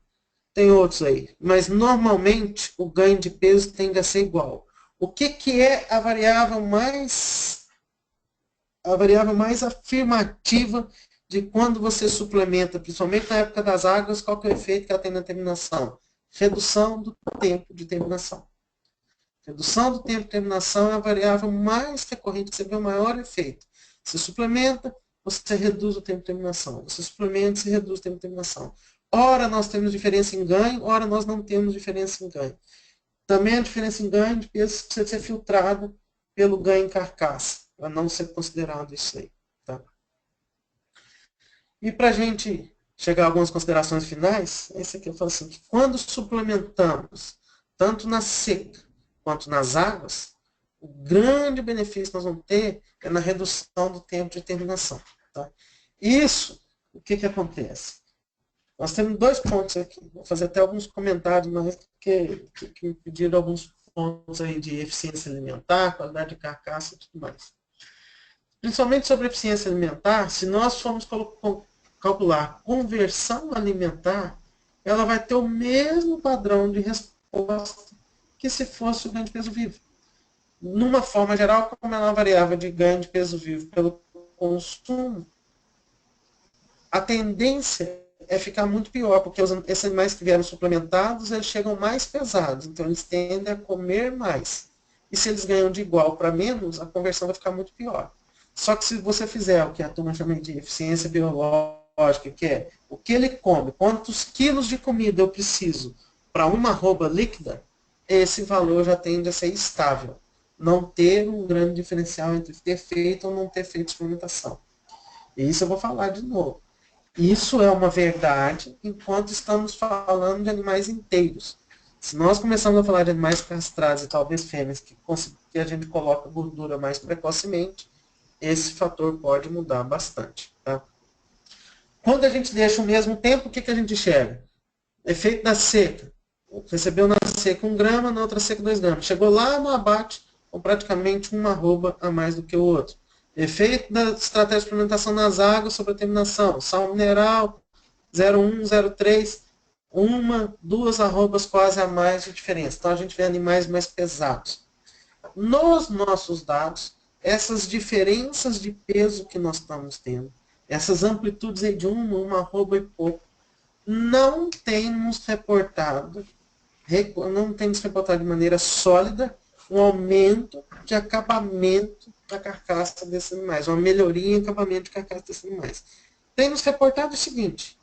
Tem outros aí, mas normalmente o ganho de peso tende a ser igual. O que é a variável mais afirmativa de quando você suplementa, principalmente na época das águas, qual que é o efeito que ela tem na terminação? Redução do tempo de terminação. Redução do tempo de terminação é a variável mais recorrente que você vê o maior efeito. Você suplementa, você reduz o tempo de terminação. Você suplementa, você reduz o tempo de terminação. Ora nós temos diferença em ganho, ora nós não temos diferença em ganho. Também a diferença em ganho de peso precisa ser filtrada pelo ganho em carcaça, para não ser considerado isso aí. Tá? E para a gente chegar a algumas considerações finais, esse aqui eu falo assim, que quando suplementamos, tanto na seca quanto nas águas, o grande benefício que nós vamos ter é na redução do tempo de terminação. Tá? Isso, o que acontece? Nós temos 2 pontos aqui. Vou fazer até alguns comentários, mas que me pediram alguns pontos aí de eficiência alimentar, qualidade de carcaça e tudo mais. Principalmente sobre eficiência alimentar, se nós formos calcular conversão alimentar, ela vai ter o mesmo padrão de resposta que se fosse o ganho de peso vivo. Numa forma geral, como ela é uma variável de ganho de peso vivo pelo consumo, a tendência é ficar muito pior, porque esses animais que vieram suplementados, eles chegam mais pesados, então eles tendem a comer mais. E se eles ganham de igual para menos, a conversão vai ficar muito pior. Só que se você fizer o que a turma chama de eficiência biológica, que é o que ele come, quantos quilos de comida eu preciso para uma arroba líquida, esse valor já tende a ser estável. Não ter um grande diferencial entre ter feito ou não ter feito suplementação. E isso eu vou falar de novo. Isso é uma verdade enquanto estamos falando de animais inteiros. Se nós começamos a falar de animais castrados e talvez fêmeas que a gente coloca gordura mais precocemente, esse fator pode mudar bastante. Tá? Quando a gente deixa o mesmo tempo, o que a gente enxerga? Efeito da seca. Recebeu na seca 1 grama, na outra seca 2 gramas. Chegou lá no abate com praticamente uma arroba a mais do que o outro. Efeito da estratégia de suplementação nas águas sobre a terminação. Sal mineral, 0,1, 0,3, 1, 2 arrobas quase a mais de diferença. Então a gente vê animais mais pesados. Nos nossos dados, essas diferenças de peso que nós estamos tendo, essas amplitudes aí de uma arroba e pouco, não temos reportado de maneira sólida um aumento de acabamento da carcaça desses animais, uma melhoria em acabamento de carcaça desses animais. Tem nos reportado o seguinte,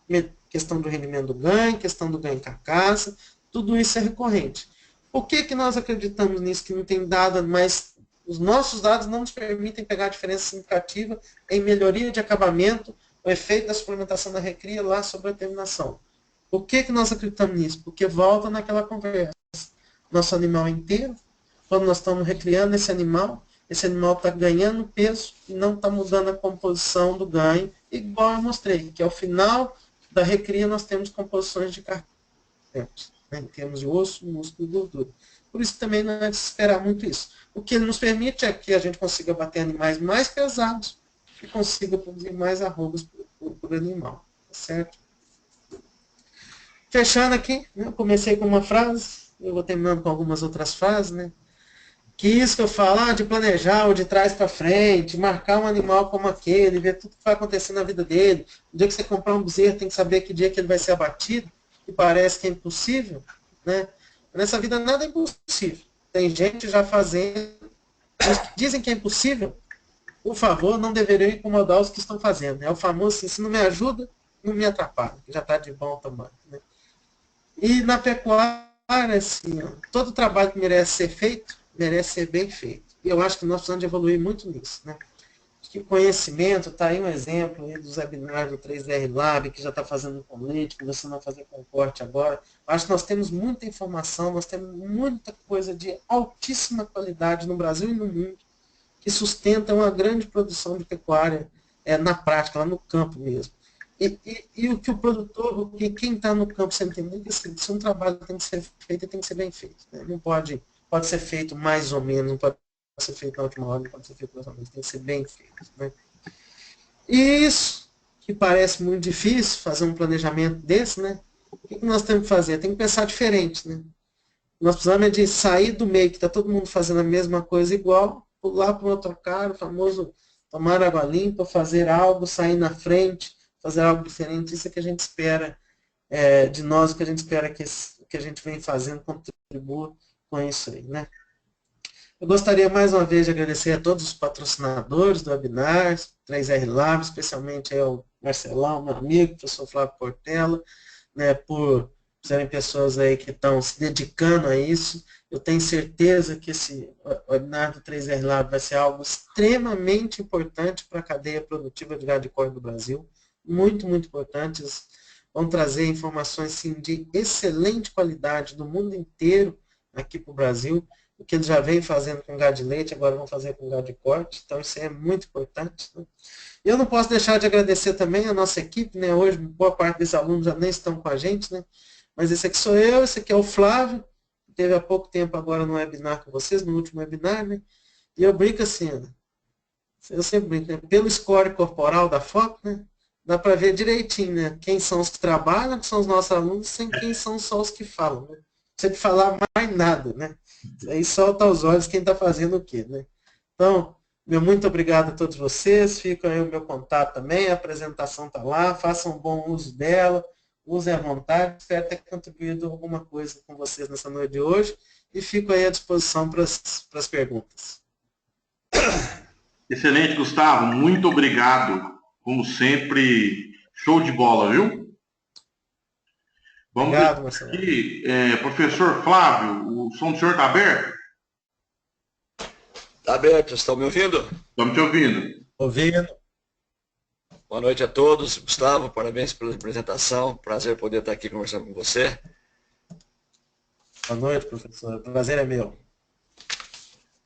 questão do rendimento do ganho, questão do ganho em carcaça, tudo isso é recorrente. Por que nós acreditamos nisso, que não tem dado, mas os nossos dados não nos permitem pegar a diferença significativa em melhoria de acabamento, o efeito da suplementação da recria lá sobre a terminação? Por que nós acreditamos nisso? Porque volta naquela conversa. Nosso animal inteiro, quando nós estamos recriando esse animal está ganhando peso e não está mudando a composição do ganho, igual eu mostrei, que ao final da recria nós temos composições de carcaça, né, em termos de osso, músculo e gordura. Por isso também não é de se esperar muito isso. O que ele nos permite é que a gente consiga bater animais mais pesados e consiga produzir mais arrobas por animal. Tá certo? Fechando aqui, né, eu comecei com uma frase, eu vou terminando com algumas outras frases, né? Que isso que eu falo, de planejar ou de trás para frente, marcar um animal como aquele, ver tudo que vai acontecer na vida dele. No dia que você comprar um bezerro, tem que saber que dia que ele vai ser abatido, que parece que é impossível, né? Nessa vida nada é impossível. Tem gente já fazendo, os que dizem que é impossível, por favor, não deveriam incomodar os que estão fazendo. É o famoso assim, se não me ajuda, não me atrapalha, que já está de bom tamanho, né? E na pecuária, assim, ó, todo trabalho que merece ser feito, merece ser bem feito. E eu acho que nós precisamos de evoluir muito nisso, né? Acho que o conhecimento, está aí um exemplo aí dos webinars do 3DR Lab, que já está fazendo com leite, começando a fazer com corte agora. Acho que nós temos muita informação, nós temos muita coisa de altíssima qualidade no Brasil e no mundo, que sustenta uma grande produção de pecuária na prática, lá no campo mesmo. E o que o produtor, quem está no campo sempre tem muito, se um trabalho tem que ser feito, tem que ser bem feito. Né? Não pode ser feito mais ou menos, não pode ser feito na última hora, não pode ser feito mais ou menos, tem que ser bem feito. Né? E isso, que parece muito difícil, fazer um planejamento desse, né? O que nós temos que fazer? Tem que pensar diferente. Né? Nós precisamos de sair do meio, que está todo mundo fazendo a mesma coisa igual, pular para o outro cara, o famoso tomar água limpa, fazer algo, sair na frente, fazer algo diferente. Isso é que a gente espera de nós, o que a gente espera que a gente vem fazendo contribua com isso aí, né? Eu gostaria mais uma vez de agradecer a todos os patrocinadores do webinar, 3R Lab, especialmente ao Marcelão, meu amigo, professor Flávio Portela, né, por serem pessoas aí que estão se dedicando a isso. Eu tenho certeza que esse webinar do 3R Lab vai ser algo extremamente importante para a cadeia produtiva de gado de corte do Brasil. Muito, muito importante. Eles vão trazer informações assim, de excelente qualidade do mundo inteiro aqui para o Brasil. O que eles já vêm fazendo com gado de leite, agora vão fazer com gado de corte. Então, isso é muito importante. Né? E eu não posso deixar de agradecer também a nossa equipe. Né? Hoje, boa parte dos alunos já nem estão com a gente, né? Mas esse aqui sou eu, esse aqui é o Flávio, que teve há pouco tempo agora no webinar com vocês, no último webinar, né? E eu brinco assim, né? Eu sempre brinco, né? Pelo score corporal da foto, né? Dá para ver direitinho, né? Quem são os que trabalham, que são os nossos alunos, sem quem são só os que falam, né? Não precisa de falar mais nada, né? Isso aí solta aos olhos quem está fazendo o quê, né? Então, meu muito obrigado a todos vocês, fica aí o meu contato também, a apresentação está lá, façam um bom uso dela, usem à vontade, espero ter contribuído alguma coisa com vocês nessa noite de hoje e fico aí à disposição para as perguntas. Excelente, Gustavo. Muito obrigado. Como sempre, show de bola, viu? Vamos Obrigado, Marcelo. aqui, professor Flávio, o som do senhor está aberto? Está aberto, estão me ouvindo? Estamos te ouvindo. Ouvindo. Boa noite a todos. Gustavo, parabéns pela apresentação. Prazer poder estar aqui conversando com você. Boa noite, professor. O prazer é meu.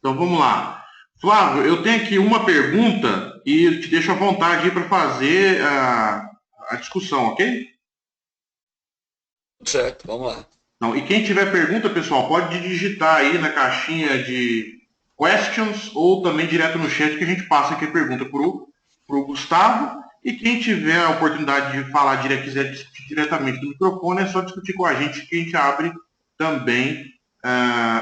Então vamos lá. Flávio, eu tenho aqui uma pergunta e te deixo à vontade para fazer a discussão, ok? Certo, vamos lá. Então, e quem tiver pergunta, pessoal, pode digitar aí na caixinha de questions ou também direto no chat que a gente passa aqui a pergunta para o Gustavo. E quem tiver a oportunidade de falar quiser discutir diretamente do microfone, é só discutir com a gente que a gente abre também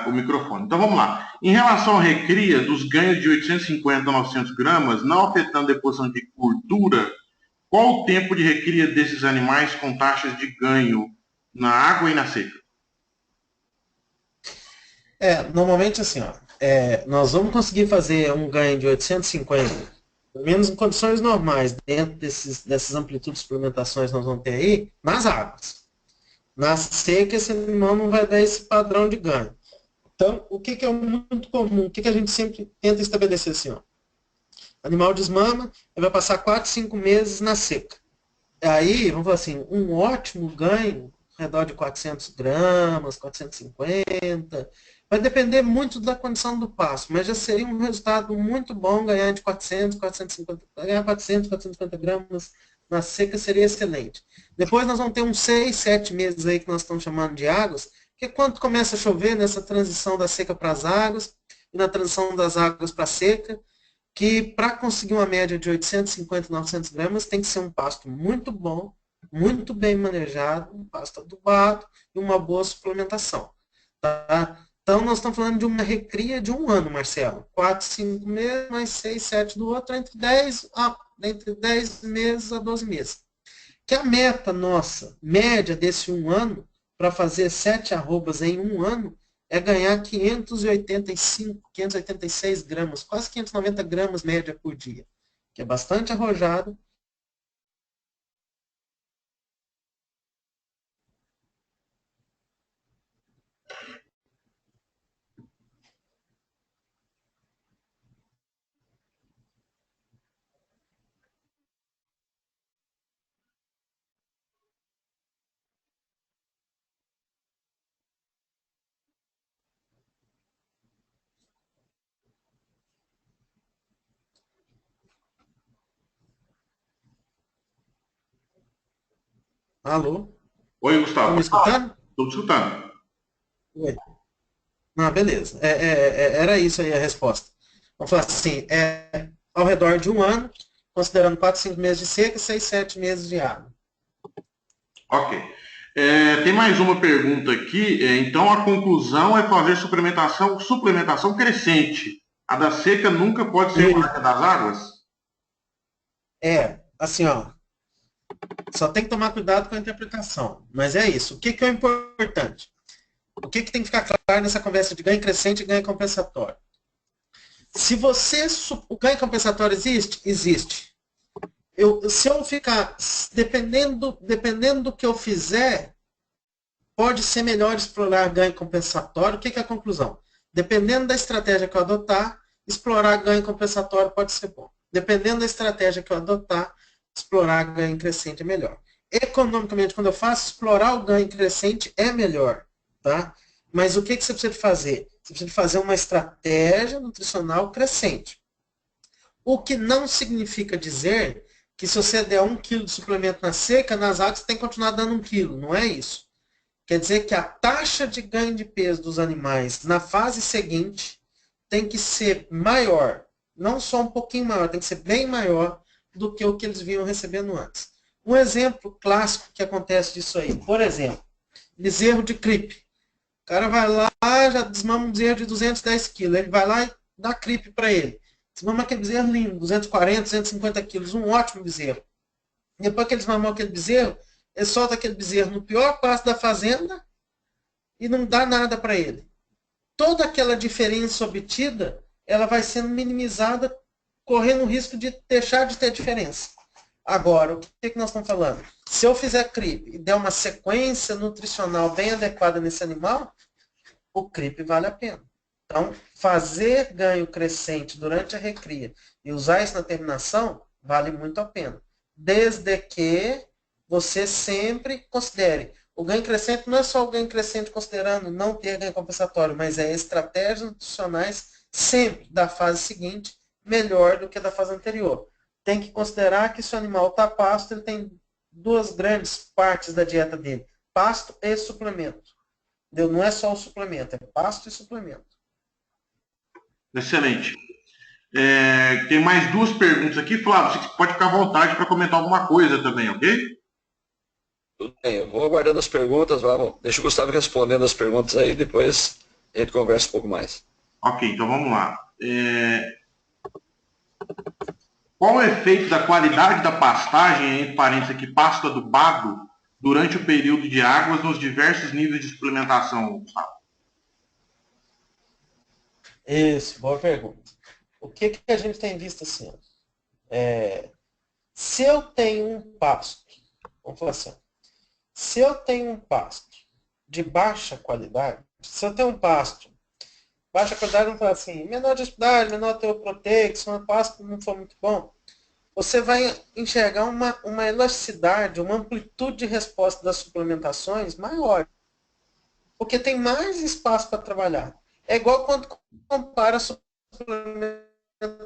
o microfone. Então vamos lá. Em relação à recria dos ganhos de 850 a 900 gramas, não afetando a deposição de gordura, qual o tempo de recria desses animais com taxas de ganho na água e na seca? Normalmente assim, ó, nós vamos conseguir fazer um ganho de 850, pelo menos em condições normais, dentro dessas amplitudes de suplementações que nós vamos ter aí, nas águas. Na seca, esse animal não vai dar esse padrão de ganho. Então, o que é muito comum? O que a gente sempre tenta estabelecer assim? Ó? O animal desmama, ele vai passar 4, 5 meses na seca. Aí, vamos falar assim, um ótimo ganho, ao redor de 400 gramas, 450, vai depender muito da condição do pasto, mas já seria um resultado muito bom ganhar de 400, 450, ganhar 400, 450 gramas na seca seria excelente. Depois nós vamos ter uns 6, 7 meses aí que nós estamos chamando de águas, que quando começa a chover, nessa transição da seca para as águas, e na transição das águas para a seca, que para conseguir uma média de 850, 900 gramas, tem que ser um pasto muito bom, muito bem manejado, um pasto adubado e uma boa suplementação. Tá? Então, nós estamos falando de uma recria de um ano, Marcelo. 4, 5 meses, mais 6, 7 do outro, entre 10 meses a 12 meses. Que a meta nossa, média desse um ano, para fazer 7 arrobas em um ano, é ganhar 585, 586 gramas, quase 590 gramas média por dia, que é bastante arrojado. Alô? Oi, Gustavo. Estão me escutando? Estou te escutando. Oi. Ah, beleza. Era isso aí a resposta. Vamos falar assim, ao redor de um ano, considerando 4, 5 meses de seca, 6, 7 meses de água. Ok. Tem mais uma pergunta aqui. Então, a conclusão é fazer suplementação crescente. A da seca nunca pode ser maior que a das águas? Assim, ó. Só tem que tomar cuidado com a interpretação. Mas é isso. O que é importante? O que tem que ficar claro nessa conversa de ganho crescente e ganho compensatório? Se você... O ganho compensatório existe? Existe. Se eu ficar... Dependendo do que eu fizer, pode ser melhor explorar ganho compensatório. O que é a conclusão? Dependendo da estratégia que eu adotar, explorar ganho compensatório pode ser bom. Dependendo da estratégia que eu adotar, explorar ganho crescente é melhor. Economicamente, quando eu faço, explorar o ganho crescente é melhor. Tá? Mas o que você precisa fazer? Você precisa fazer uma estratégia nutricional crescente. O que não significa dizer que se você der 1 kg de suplemento na seca, nas águas você tem que continuar dando 1 kg. Não é isso. Quer dizer que a taxa de ganho de peso dos animais na fase seguinte tem que ser maior. Não só um pouquinho maior, tem que ser bem maior do que o que eles vinham recebendo antes. Um exemplo clássico que acontece disso aí. Por exemplo, bezerro de cripe. O cara vai lá, já desmama um bezerro de 210 quilos. Ele vai lá e dá cripe para ele. Desmama aquele bezerro lindo, 240, 250 quilos. Um ótimo bezerro. Depois que ele desmamou aquele bezerro, ele solta aquele bezerro no pior pasto da fazenda e não dá nada para ele. Toda aquela diferença obtida, ela vai sendo minimizada, correndo o risco de deixar de ter diferença. Agora, o que nós estamos falando? Se eu fizer CRIP e der uma sequência nutricional bem adequada nesse animal, o CRIP vale a pena. Então, fazer ganho crescente durante a recria e usar isso na terminação, vale muito a pena. Desde que você sempre considere. O ganho crescente não é só o ganho crescente considerando não ter ganho compensatório, mas é estratégias nutricionais sempre da fase seguinte melhor do que da fase anterior. Tem que considerar que se o animal está pasto, ele tem 2 grandes partes da dieta dele. Pasto e suplemento. Entendeu? Não é só o suplemento, é pasto e suplemento. Excelente. Tem mais 2 perguntas aqui. Flávio, você pode ficar à vontade para comentar alguma coisa também, ok? Tudo bem, eu vou aguardando as perguntas. Vamos. Deixa o Gustavo respondendo as perguntas aí, depois a gente conversa um pouco mais. Ok, então vamos lá. Qual o efeito da qualidade da pastagem, entre parênteses aqui, pasto adubado, durante o período de águas nos diversos níveis de suplementação, Gustavo? Isso, boa pergunta. O que a gente tem visto assim? Se eu tenho um pasto, vamos falar assim, se eu tenho um pasto de baixa qualidade, se eu tenho um pasto baixa qualidade, vamos falar assim, menor disponibilidade, menor teor proteico, se o pasto não for muito bom, você vai enxergar uma elasticidade, uma amplitude de resposta das suplementações maior. Porque tem mais espaço para trabalhar. É igual quando compara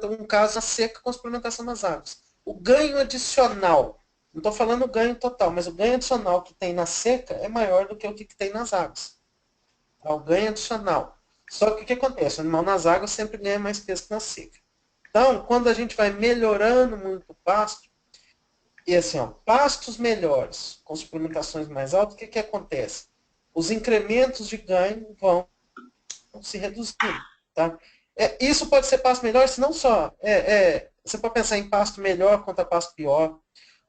um caso na seca com a suplementação nas águas. O ganho adicional, não estou falando o ganho total, mas o ganho adicional que tem na seca é maior do que o que tem nas águas. É o ganho adicional. Só que o que acontece? O animal nas águas sempre ganha mais peso que na seca. Então, quando a gente vai melhorando muito o pasto, e assim, pastos melhores, com suplementações mais altas, o que acontece? Os incrementos de ganho vão se reduzindo. Tá? Isso pode ser pasto melhor, se não só. Você pode pensar em pasto melhor contra pasto pior,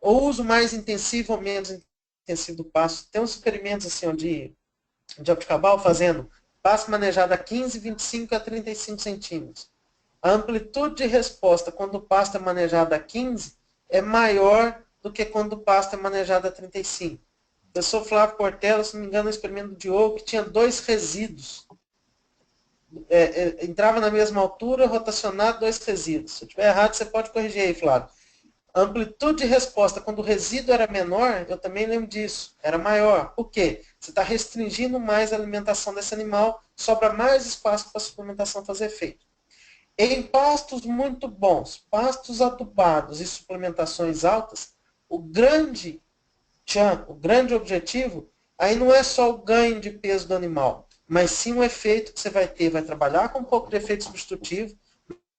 ou uso mais intensivo ou menos intensivo do pasto. Tem uns experimentos assim, de Jabuticabal fazendo pasto manejado a 15, 25 a 35 centímetros. A amplitude de resposta quando o pasto é manejado a 15 é maior do que quando o pasto é manejado a 35. O professor Flávio Portela, se não me engano, no experimento do Diogo, que tinha 2 resíduos. Entrava na mesma altura, rotacionado, 2 resíduos. Se eu estiver errado, você pode corrigir aí, Flávio. A amplitude de resposta, quando o resíduo era menor, eu também lembro disso, era maior. Por quê? Você está restringindo mais a alimentação desse animal, sobra mais espaço para a suplementação fazer efeito. Em pastos muito bons, pastos adubados e suplementações altas, o grande objetivo aí não é só o ganho de peso do animal, mas sim o efeito que você vai ter. Vai trabalhar com um pouco de efeito substitutivo,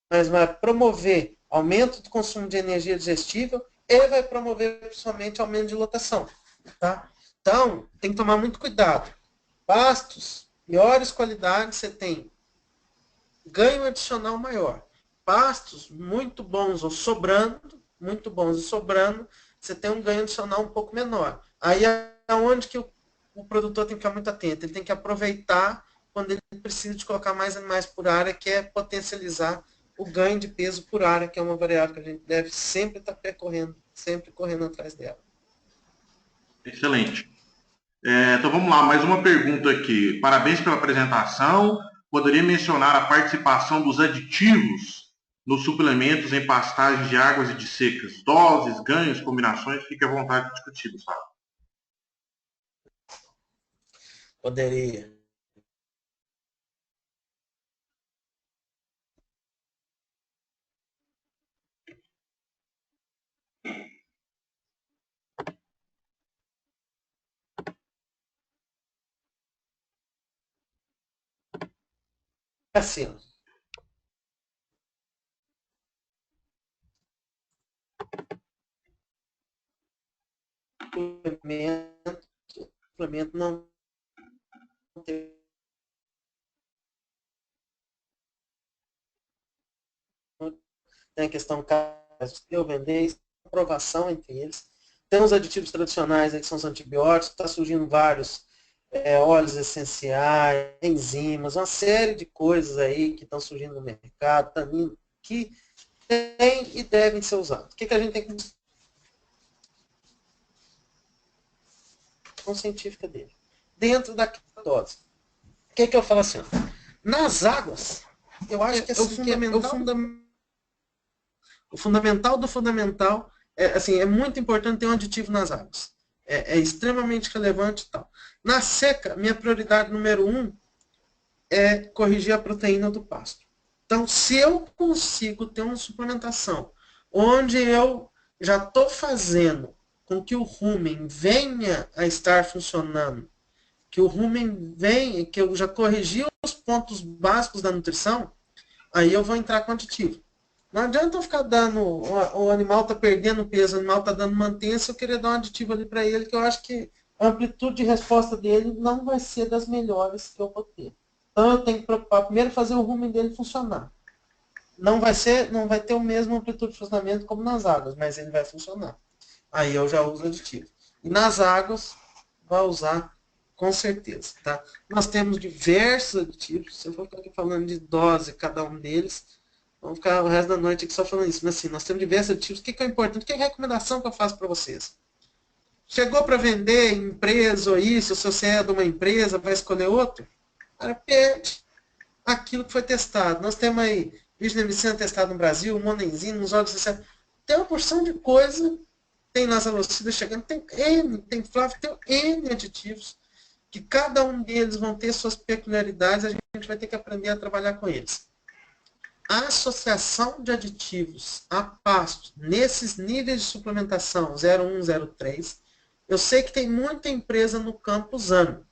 mas vai promover aumento do consumo de energia digestível e vai promover principalmente aumento de lotação. Tá? Então, tem que tomar muito cuidado. Pastos, piores qualidades, você tem ganho adicional maior. Pastos muito bons ou sobrando, você tem um ganho adicional um pouco menor. Aí é onde que o produtor tem que ficar muito atento. Ele tem que aproveitar quando ele precisa de colocar mais animais por área, que é potencializar o ganho de peso por área, que é uma variável que a gente deve sempre estar percorrendo, sempre correndo atrás dela. Excelente. Então vamos lá, mais uma pergunta aqui. Parabéns pela apresentação. Poderia mencionar a participação dos aditivos nos suplementos em pastagens de águas e de secas? Doses, ganhos, combinações? Fique à vontade de discutir, Gustavo. Poderia. Assim, suplemento não tem a questão eu vender, aprovação entre eles. Tem os aditivos tradicionais, aí, que são os antibióticos, está surgindo vários óleos essenciais, enzimas, uma série de coisas aí que estão surgindo no mercado, tanino, que tem e devem ser usados. O que a gente tem que científica dele? Dentro da dose. O que eu falo assim? Ó, nas águas, eu acho que, assim, o fundamental do fundamental é muito importante ter um aditivo nas águas. É extremamente relevante e tal. Na seca, minha prioridade número 1 é corrigir a proteína do pasto. Então, se eu consigo ter uma suplementação onde eu já estou fazendo com que o rumen venha a estar funcionando, que o rumen venha, que eu já corrigi os pontos básicos da nutrição, aí eu vou entrar com aditivo. Não adianta eu ficar dando, o animal está perdendo peso, o animal está dando mantença, eu querer dar um aditivo ali para ele, que eu acho que a amplitude de resposta dele não vai ser das melhores que eu vou ter. Então eu tenho que preocupar primeiro fazer o rumen dele funcionar. Não vai ter o mesmo amplitude de funcionamento como nas águas, mas ele vai funcionar. Aí eu já uso aditivo. E nas águas, vai usar com certeza. Tá? Nós temos diversos aditivos, se eu for ficar aqui falando de dose, cada um deles, vamos ficar o resto da noite aqui só falando isso. Mas assim, nós temos diversos aditivos. O que é importante? O que é a recomendação que eu faço para vocês? Chegou para vender empresa ou isso, se você é de uma empresa, vai escolher outro? Cara, perde aquilo que foi testado. Nós temos aí Viginemicina testado no Brasil, Monenzima, nos óleos essenciais. Tem uma porção de coisa, tem Lazarocida chegando, tem N, tem Flávio, tem N aditivos, que cada um deles vão ter suas peculiaridades, a gente vai ter que aprender a trabalhar com eles. A associação de aditivos a pasto, nesses níveis de suplementação 01, 03, eu sei que tem muita empresa no campo usando.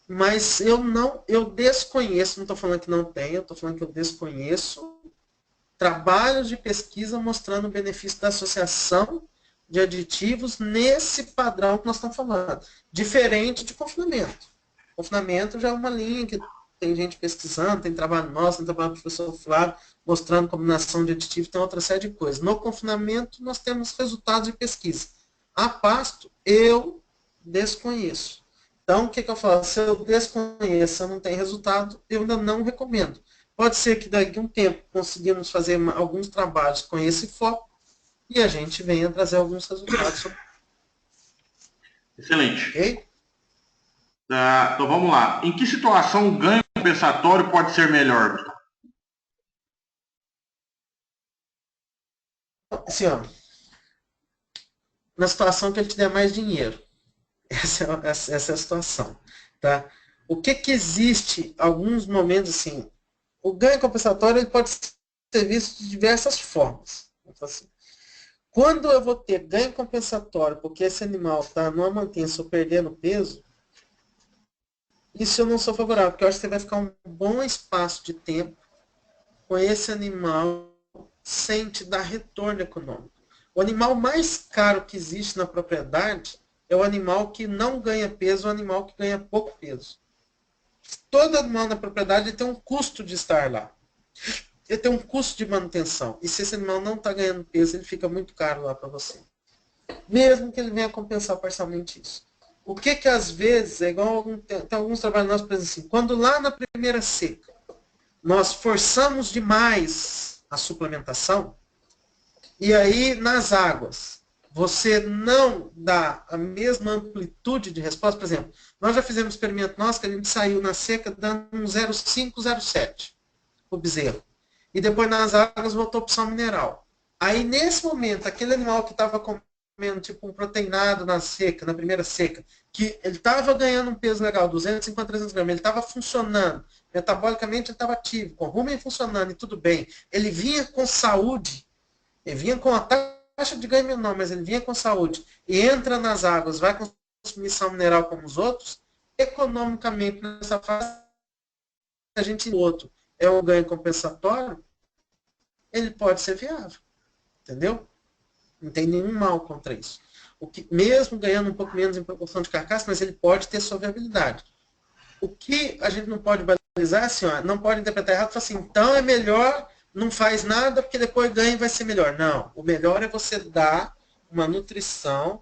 Mas eu desconheço, não estou falando que não tem, eu estou falando que eu desconheço trabalhos de pesquisa mostrando o benefício da associação de aditivos nesse padrão que nós estamos falando. Diferente de confinamento. Confinamento já é uma linha que tem gente pesquisando, tem trabalho nosso, tem trabalho do professor Flávio, mostrando combinação de aditivos, tem outra série de coisas. No confinamento, nós temos resultados de pesquisa. A pasto, eu desconheço. Então, o que eu falo? Se eu desconheço, eu não tenho resultado, eu ainda não recomendo. Pode ser que daqui a um tempo conseguimos fazer alguns trabalhos com esse foco e a gente venha trazer alguns resultados. Excelente. Okay? Então vamos lá. Em que situação o ganho compensatório pode ser melhor? Assim, ó, na situação que ele te der mais dinheiro. Essa é a situação. Tá? O que existe, alguns momentos assim, o ganho compensatório ele pode ser visto de diversas formas. Então, assim, quando eu vou ter ganho compensatório, porque esse animal está numa mantença ou perdendo peso, isso eu não sou favorável, porque eu acho que você vai ficar um bom espaço de tempo com esse animal sem te dar retorno econômico. O animal mais caro que existe na propriedade é o animal que não ganha peso, o animal que ganha pouco peso. Todo animal na propriedade tem um custo de estar lá. Ele tem um custo de manutenção. E se esse animal não está ganhando peso, ele fica muito caro lá para você. Mesmo que ele venha compensar parcialmente isso. O que às vezes, é igual tem alguns trabalhos nossos, por exemplo assim, quando lá na primeira seca, nós forçamos demais a suplementação, e aí nas águas você não dá a mesma amplitude de resposta. Por exemplo, nós já fizemos um experimento nosso que a gente saiu na seca dando um 0,5, 0,7 o bezerro. E depois nas águas voltou para opção mineral. Aí nesse momento, aquele animal que estava comendo tipo um proteinado na seca, na primeira seca, que ele estava ganhando um peso legal, 250, 300 gramas, ele estava funcionando, metabolicamente ele estava ativo, com o rumen funcionando e tudo bem. Ele vinha com saúde, ele vinha com a taxa de ganho menor, mas ele vinha com saúde, e entra nas águas, vai consumir sal mineral como os outros, economicamente nessa fase, a gente o outro é um ganho compensatório, ele pode ser viável. Entendeu? Não tem nenhum mal contra isso. O que, mesmo ganhando um pouco menos em proporção de carcaça, mas ele pode ter sua viabilidade. O que a gente não pode balizar, assim, ó, não pode interpretar errado, assim, então é melhor, não faz nada, porque depois ganha e vai ser melhor. Não, o melhor é você dar uma nutrição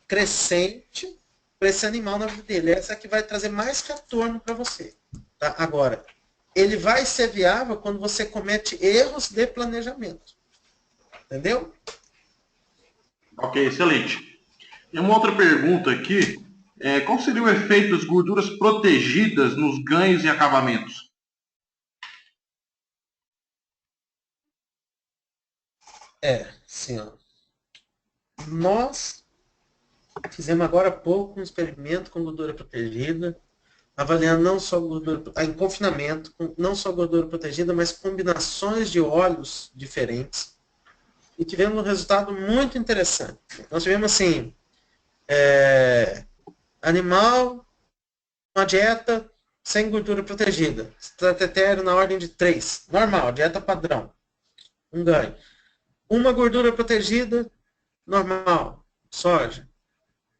crescente para esse animal na vida dele. Essa é que vai trazer mais retorno para você. Tá? Agora, ele vai ser viável quando você comete erros de planejamento. Entendeu? Ok, excelente. E uma outra pergunta aqui. Qual seria o efeito das gorduras protegidas nos ganhos e acabamentos? Sim, ó. Nós fizemos agora há pouco um experimento com gordura protegida, avaliando não só gordura, em confinamento, não só gordura protegida, mas combinações de óleos diferentes. E tivemos um resultado muito interessante. Nós tivemos assim, animal, uma dieta sem gordura protegida. Estratégia na ordem de 3. Normal, dieta padrão. Um ganho. Uma gordura protegida, normal, soja.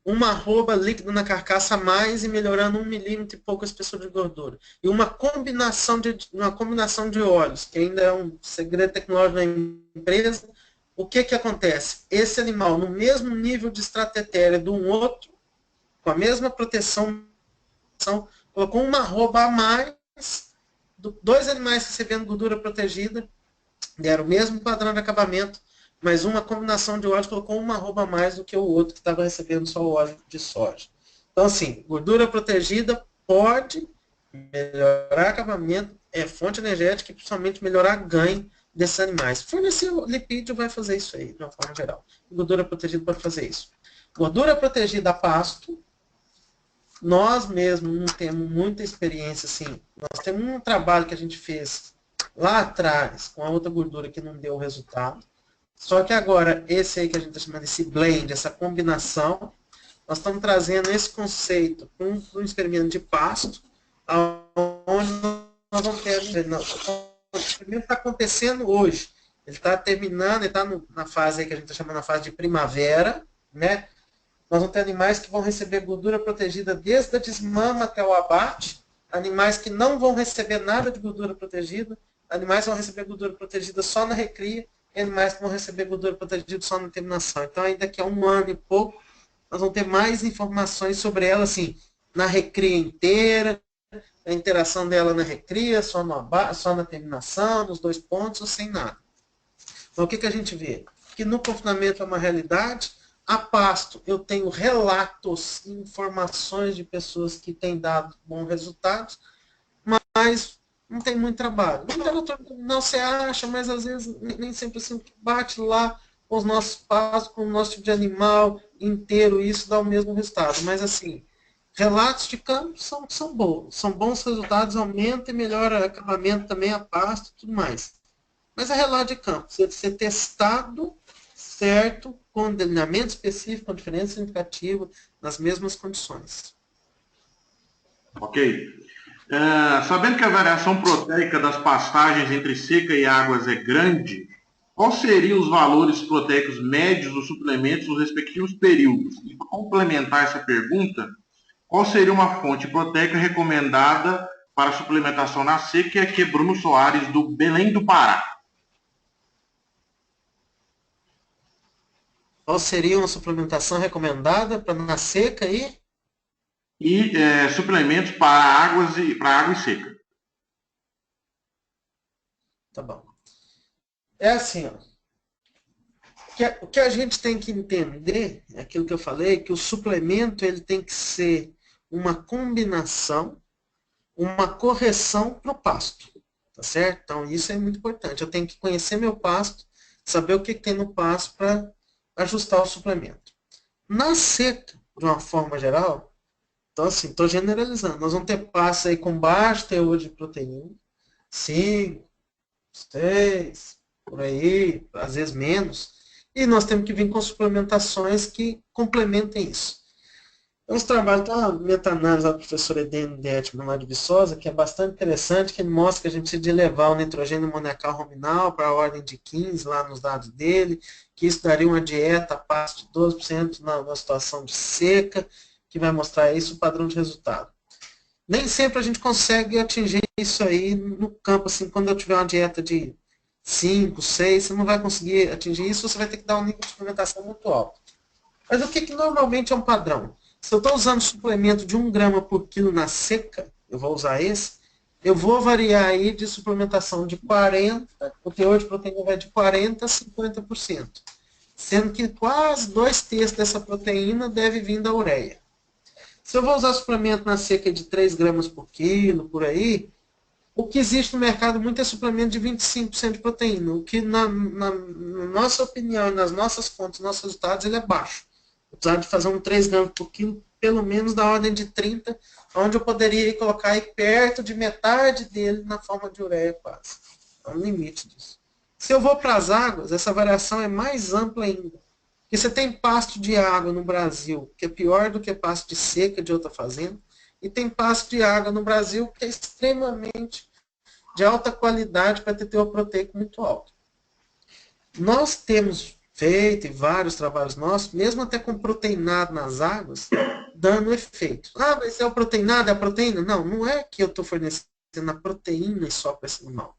Uma arroba líquida na carcaça a mais e melhorando 1 milímetro e pouco a espessura de gordura. E uma combinação de óleos, que ainda é um segredo tecnológico da empresa. O que acontece? Esse animal, no mesmo nível de estratégia de um outro, com a mesma proteção, colocou uma arroba a mais, dois animais recebendo gordura protegida, deram o mesmo padrão de acabamento, mas uma combinação de óleos colocou uma arroba a mais do que o outro que estava recebendo só o óleo de soja. Então, assim, gordura protegida pode melhorar acabamento, é fonte energética e principalmente melhorar ganho desses animais. Fornecer lipídio vai fazer isso aí, de uma forma geral. Gordura protegida pode fazer isso. Gordura protegida a pasto, nós mesmos não temos muita experiência, assim. Nós temos um trabalho que a gente fez lá atrás, com a outra gordura que não deu resultado. Só que agora, esse aí que a gente está chamando esse blend, essa combinação, nós estamos trazendo esse conceito para um experimento de pasto, onde nós vamos ter... O experimento está acontecendo hoje. Ele está terminando, ele está na fase aí que a gente está chamando a fase de primavera, né? Nós vamos ter animais que vão receber gordura protegida desde a desmama até o abate, animais que não vão receber nada de gordura protegida, animais que vão receber gordura protegida só na recria, e animais que vão receber gordura protegida só na terminação. Então, ainda daqui a 1 ano e pouco, nós vamos ter mais informações sobre ela, assim, na recria inteira, a interação dela na recria, só no abate, só na terminação, nos 2 pontos, ou sem nada. Então, o que a gente vê? Que no confinamento é uma realidade. A pasto, eu tenho relatos, informações de pessoas que têm dado bons resultados, mas não tem muito trabalho. Não se acha, mas às vezes nem sempre assim, bate lá com os nossos pastos, com o nosso tipo de animal inteiro, isso dá o mesmo resultado. Mas assim, relatos de campo são bons. São bons resultados, aumenta e melhora o acabamento também, a pasto e tudo mais. Mas é relato de campo, precisa ser testado certo, com delineamento específico, com diferença significativa, nas mesmas condições. Ok. Sabendo que a variação proteica das pastagens entre seca e águas é grande, quais seriam os valores proteicos médios dos suplementos nos respectivos períodos? E para complementar essa pergunta, qual seria uma fonte proteica recomendada para suplementação na seca? É aqui Bruno Soares, do Belém do Pará. Qual seria uma suplementação recomendada para na seca e suplementos para água e seca. Tá bom. É assim, ó. O que a gente tem que entender, é aquilo que eu falei, que o suplemento ele tem que ser uma combinação, uma correção para o pasto. Tá certo? Então, isso é muito importante. Eu tenho que conhecer meu pasto, saber o que tem no pasto para ajustar o suplemento. Na seca, de uma forma geral, então assim, estou generalizando, nós vamos ter pastos aí com baixo teor de proteína, 5, 6, por aí, às vezes menos, e nós temos que vir com suplementações que complementem isso. Então, os trabalhos, tem uma meta-análise da professora Edene Detman lá de Viçosa, que é bastante interessante, que ele mostra que a gente precisa de elevar o nitrogênio amoniacal ruminal para a ordem de 15 lá nos dados dele, que isso daria uma dieta a pasto de 12% na situação de seca, que vai mostrar isso, o padrão de resultado. Nem sempre a gente consegue atingir isso aí no campo, assim, quando eu tiver uma dieta de 5, 6, você não vai conseguir atingir isso, você vai ter que dar um nível de suplementação muito alto. Mas o que normalmente é um padrão? Se eu estou usando suplemento de 1 grama por quilo na seca, eu vou usar esse, eu vou variar aí de suplementação de 40%, o teor de proteína vai de 40% a 50%, sendo que quase 2/3 dessa proteína deve vir da ureia. Se eu vou usar suplemento na seca de 3 gramas por quilo, por aí, o que existe no mercado muito é suplemento de 25% de proteína, o que na nossa opinião, nas nossas contas, nos nossos resultados, ele é baixo. Apesar de fazer um 3 gramas por quilo, pelo menos da ordem de 30, onde eu poderia colocar aí perto de metade dele na forma de ureia quase. É um limite disso. Se eu vou para as águas, essa variação é mais ampla ainda. Porque você tem pasto de água no Brasil, que é pior do que pasto de seca de outra fazenda, e tem pasto de água no Brasil que é extremamente de alta qualidade para ter teor proteico muito alto. Nós temos feito, e vários trabalhos nossos, mesmo até com proteinado nas águas, dando efeito. Ah, mas é o proteinado, é a proteína? Não, não é que eu estou fornecendo a proteína só para esse animal.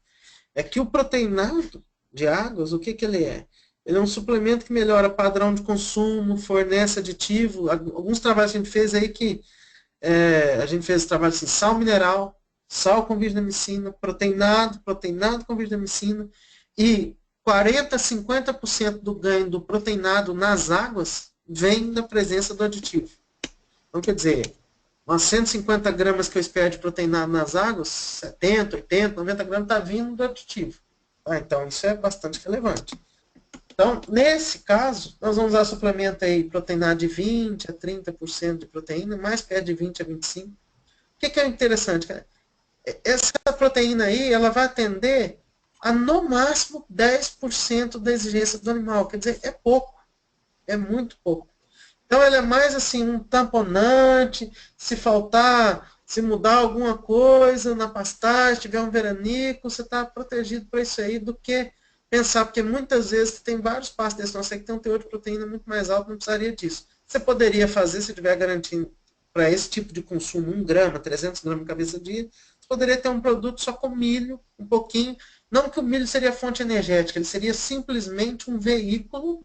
É que o proteinado de águas, o que ele é? Ele é um suplemento que melhora padrão de consumo, fornece aditivo. Alguns trabalhos que a gente fez aí que a gente fez trabalho assim, sal mineral, sal com vitamina, proteinado com vitamina, e 40% a 50% do ganho do proteinado nas águas vem da presença do aditivo. Então, quer dizer, umas 150 gramas que eu espero de proteinado nas águas, 70, 80, 90 gramas está vindo do aditivo. Então, isso é bastante relevante. Então, nesse caso, nós vamos usar suplemento aí, proteinado de 20% a 30% de proteína, mais perto de 20% a 25%. O que é interessante? Essa proteína aí, ela vai atender a no máximo 10% da exigência do animal. Quer dizer, é pouco. É muito pouco. Então, ela é mais assim, um tamponante, se faltar, se mudar alguma coisa na pastagem, tiver um veranico, você está protegido para isso aí do que pensar, porque muitas vezes tem vários pastos desse nosso aí que tem um teor de proteína muito mais alto, não precisaria disso. Você poderia fazer, se tiver garantindo para esse tipo de consumo, 1 grama, 300 gramas de cabeça dia, você poderia ter um produto só com milho, um pouquinho. Não que o milho seria fonte energética, ele seria simplesmente um veículo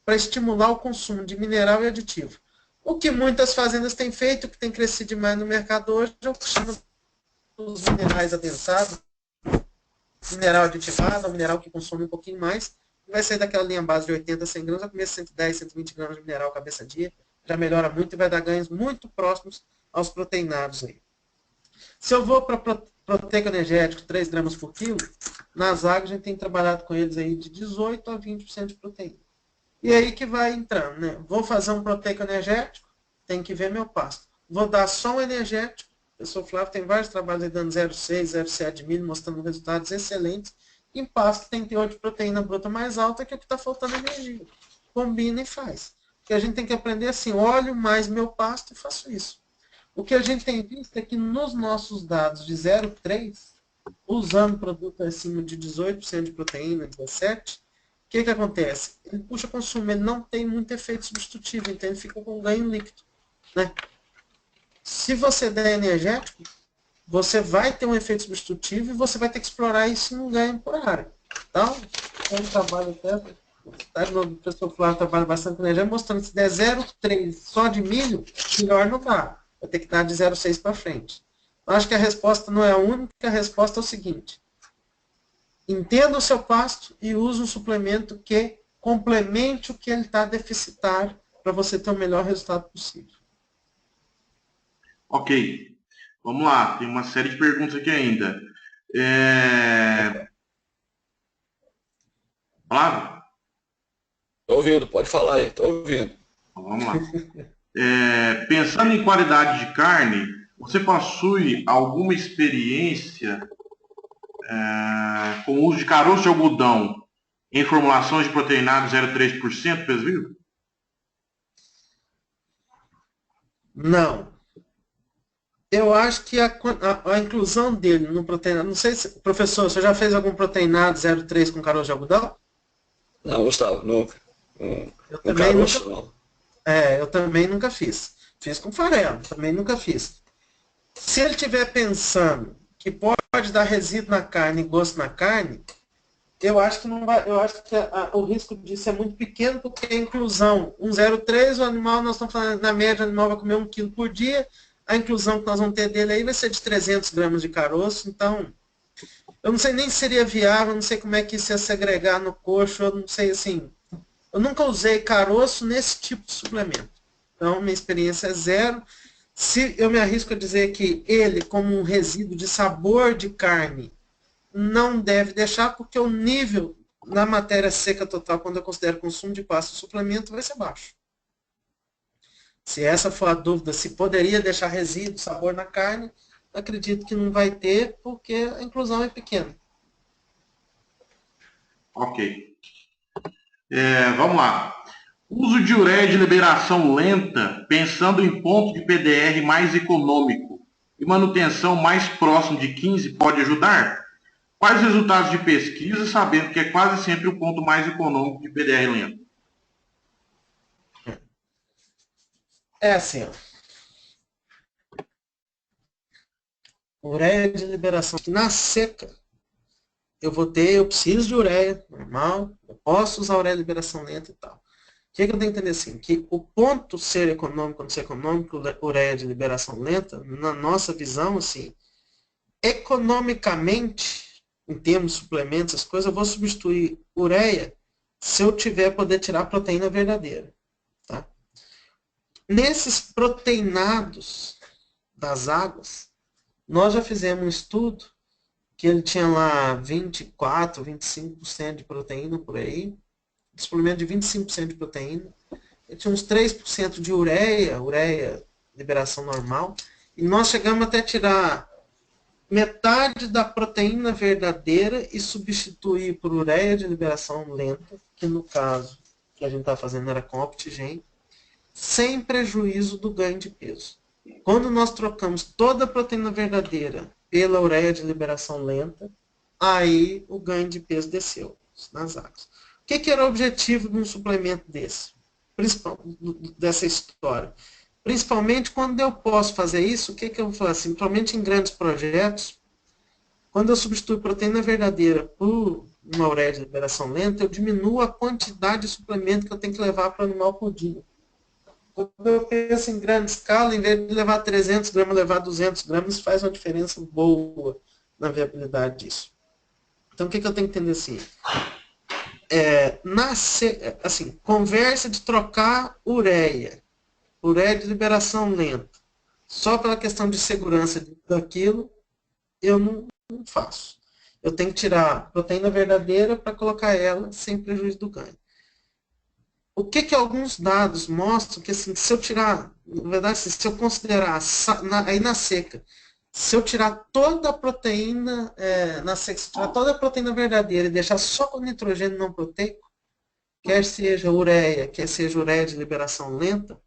para estimular o consumo de mineral e aditivo. O que muitas fazendas têm feito, que tem crescido demais no mercado hoje, é o que chama dos minerais adensados, mineral aditivado, um mineral que consome um pouquinho mais, e vai sair daquela linha base de 80 a 100 gramas, vai comer 110, 120 gramas de mineral cabeça dia, já melhora muito e vai dar ganhos muito próximos aos proteinados aí. Se eu vou para proteico energético, 3 gramas por quilo, nas águas a gente tem trabalhado com eles aí de 18 a 20% de proteína. E aí que vai entrando, né? Vou fazer um proteico energético, tem que ver meu pasto. Vou dar só um energético. O professor Flávio tem vários trabalhos aí dando 0,6, 0,7 de milho, mostrando resultados excelentes. Em pasto que tem teor de proteína bruta mais alta, que é o que está faltando energia. Combina e faz. O que a gente tem que aprender assim, olho mais meu pasto e faço isso. O que a gente tem visto é que nos nossos dados de 0,3, usando produto acima de 18% de proteína, 17%, o que acontece? Ele puxa consumo, ele não tem muito efeito substitutivo, então ele fica com ganho líquido. Né? Se você der energético, você vai ter um efeito substitutivo e você vai ter que explorar isso em um ganho por área. Então, é um trabalho até, o professor Flávio trabalha bastante com energético, mostrando que se der 0,3 só de milho, melhor não dá. Vai ter que dar de 0,6 para frente. Eu acho que a resposta não é a única, a resposta é o seguinte. entenda o seu pasto e use um suplemento que complemente o que ele está deficitário para você ter o melhor resultado possível. Ok. Vamos lá, tem uma série de perguntas aqui ainda. Flávio? Estou ouvindo, pode falar aí, estou ouvindo. Então, vamos lá. Pensando em qualidade de carne, você possui alguma experiência com o uso de caroço de algodão em formulações de proteinado 0,3% peso vivo? Não. Eu acho que a inclusão dele no proteinado... Não sei se... Professor, você já fez algum proteinado 0,3 com caroço de algodão? Não, Gustavo, nunca. Eu Com também caroço, nunca... não. eu também nunca fiz. Fiz com farelo, também nunca fiz. Se ele estiver pensando que pode dar resíduo na carne e gosto na carne, eu acho que não vai, eu acho que o risco disso é muito pequeno, porque a inclusão 1,03, o animal, nós estamos falando, na média, o animal vai comer 1 quilo por dia, a inclusão que nós vamos ter dele aí vai ser de 300 gramas de caroço, então, eu não sei nem se seria viável, não sei como é que isso ia segregar no coxo, eu não sei, assim, eu nunca usei caroço nesse tipo de suplemento, então minha experiência é zero. Se eu me arrisco a dizer que ele, como um resíduo de sabor de carne, não deve deixar, porque o nível na matéria seca total, quando eu considero consumo de pasto e suplemento, vai ser baixo. Se essa for a dúvida, se poderia deixar resíduo, sabor na carne, acredito que não vai ter, porque a inclusão é pequena. Ok. Vamos lá. Uso de ureia de liberação lenta, pensando em ponto de PDR mais econômico e manutenção mais próximo de 15 pode ajudar? Quais resultados de pesquisa, sabendo que é quase sempre o ponto mais econômico de PDR lento? É assim, ó. Ureia de liberação na seca, eu preciso de ureia normal, eu posso usar ureia de liberação lenta e tal. O que eu tenho que entender assim? Que o ponto ser econômico, não ser econômico, ureia de liberação lenta, na nossa visão, assim, economicamente, em termos de suplementos, as coisas, eu vou substituir ureia se eu tiver poder tirar a proteína verdadeira. Tá? Nesses proteinados das águas, nós já fizemos um estudo que ele tinha lá 24, 25% de proteína por aí, suplemento de 25% de proteína, ele tinha uns 3% de ureia, liberação normal, e nós chegamos até tirar metade da proteína verdadeira e substituir por ureia de liberação lenta, que no caso que a gente está fazendo era com Optigen, sem prejuízo do ganho de peso. Quando nós trocamos toda a proteína verdadeira pela ureia de liberação lenta, aí o ganho de peso desceu nas águas. O que era o objetivo de um suplemento desse? Dessa história? Principalmente quando eu posso fazer isso, o que eu vou falar assim? Principalmente em grandes projetos, quando eu substituo proteína verdadeira por uma ureia de liberação lenta, eu diminuo a quantidade de suplemento que eu tenho que levar para o animal por dia. Quando eu penso em grande escala, em vez de levar 300 gramas, levar 200 gramas, isso faz uma diferença boa na viabilidade disso. Então, o que eu tenho que entender assim? Conversa de trocar ureia de liberação lenta, só pela questão de segurança daquilo, eu não faço. Eu tenho que tirar a proteína verdadeira para colocar ela sem prejuízo do ganho. O que alguns dados mostram que, assim, se eu tirar, na verdade, se eu considerar aí na seca, se eu tirar toda a proteína na seca, se eu tirar toda a proteína verdadeira e deixar só com nitrogênio não proteico, quer seja ureia de liberação lenta,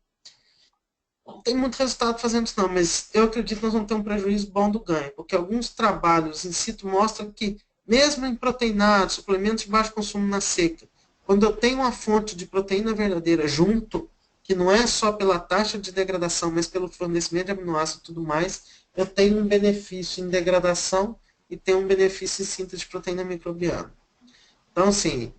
não tem muito resultado fazendo isso não, mas eu acredito que nós vamos ter um prejuízo bom do ganho, porque alguns trabalhos in situ mostram que, mesmo em proteinados, suplementos de baixo consumo na seca, quando eu tenho uma fonte de proteína verdadeira junto, que não é só pela taxa de degradação, mas pelo fornecimento de aminoácidos e tudo mais, eu tenho um benefício em degradação e tenho um benefício em síntese de proteína microbiana. Então, assim,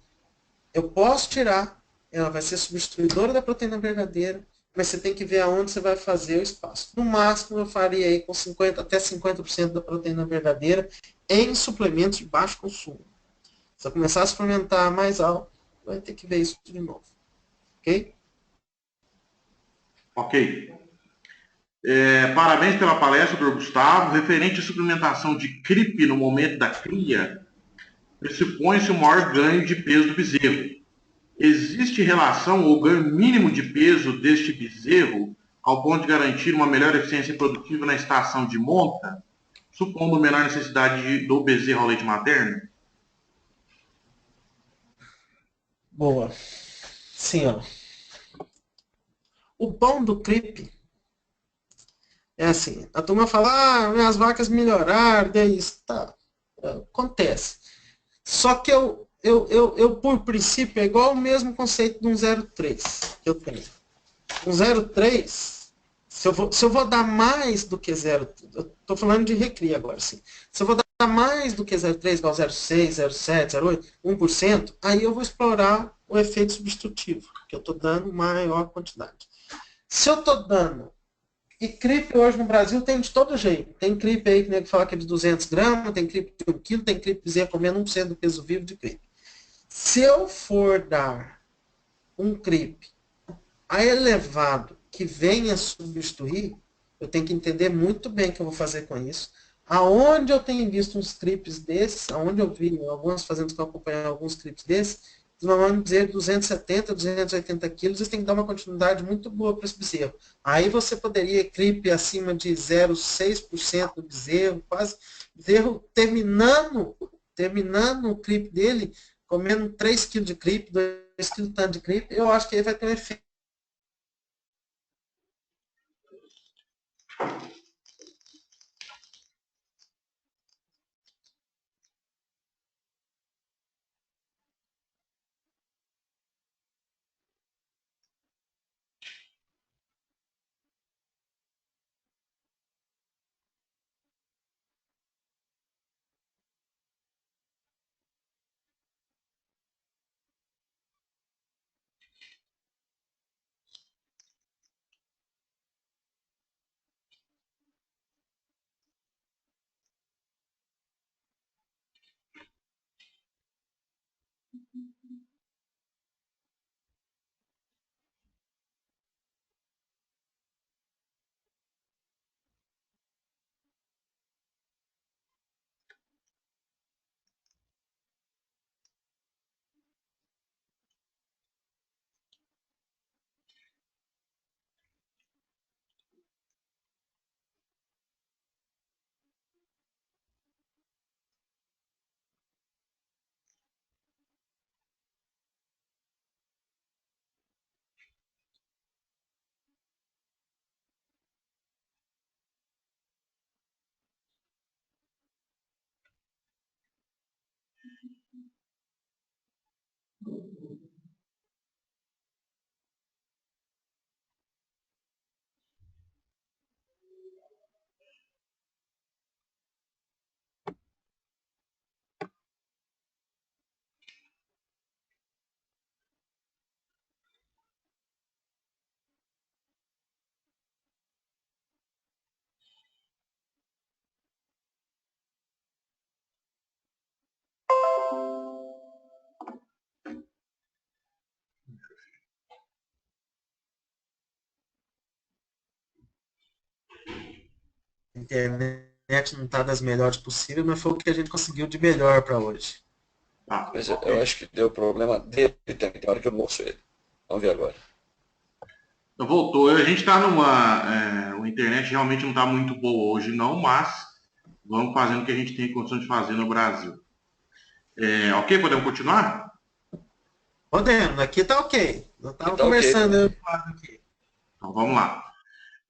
eu posso tirar, ela vai ser substituidora da proteína verdadeira, mas você tem que ver aonde você vai fazer o espaço. No máximo, eu faria aí com 50% até 50% da proteína verdadeira em suplementos de baixo consumo. Se eu começar a suplementar mais alto, vai ter que ver isso de novo. Ok? Ok. Parabéns pela palestra, doutor Gustavo. Referente à suplementação de CRIP no momento da cria, pressupõe-se o maior ganho de peso do bezerro. Existe relação ou ganho mínimo de peso deste bezerro ao ponto de garantir uma melhor eficiência produtiva na estação de monta, supondo menor necessidade do bezerro ao leite materno? Boa. Sim, ó. O bom do CRIP é assim, a turma fala, minhas vacas melhoraram, daí isso, tá, acontece. Só que eu, por princípio, é igual o mesmo conceito de um 0,3 que eu tenho. Um 0,3, se eu vou dar mais do que 0, eu estou falando de recria agora, sim. Se eu vou dar mais do que 0,3, igual 0,6, 0,7, 0,8, 1%, aí eu vou explorar o efeito substitutivo, que eu estou dando maior quantidade. Se eu estou dando... E CRIP hoje no Brasil tem de todo jeito. Tem CRIP aí que fala que é de 200 gramas, tem CRIP de 1 quilo, tem CRIP bezerro comendo 1% do peso vivo de CRIP. Se eu for dar um CRIP a elevado que venha substituir, eu tenho que entender muito bem o que eu vou fazer com isso. Aonde eu tenho visto uns CRIPs desses, aonde eu vi algumas fazendas que eu acompanhei alguns CRIPs desses, vamos dizer 270, 280 quilos, eles têm que dar uma continuidade muito boa para esse bezerro. Aí você poderia CRIP acima de 0,6% do bezerro, quase bezerro terminando o CRIP dele, comendo 3 kg de CRIP, 2 kg tanto de CRIP, eu acho que aí vai ter um efeito. A internet não está das melhores possíveis, mas foi o que a gente conseguiu de melhor para hoje. Tá, Mas ok. eu acho que deu problema dele também, tem hora que eu moço ele. Vamos ver agora. Então, voltou. A gente está numa... a internet realmente não está muito boa hoje, não, mas vamos fazendo o que a gente tem condição de fazer no Brasil. Ok, podemos continuar? Podemos, aqui tá ok. Eu estava Tá ok conversando também. eu falo aqui. Então vamos lá.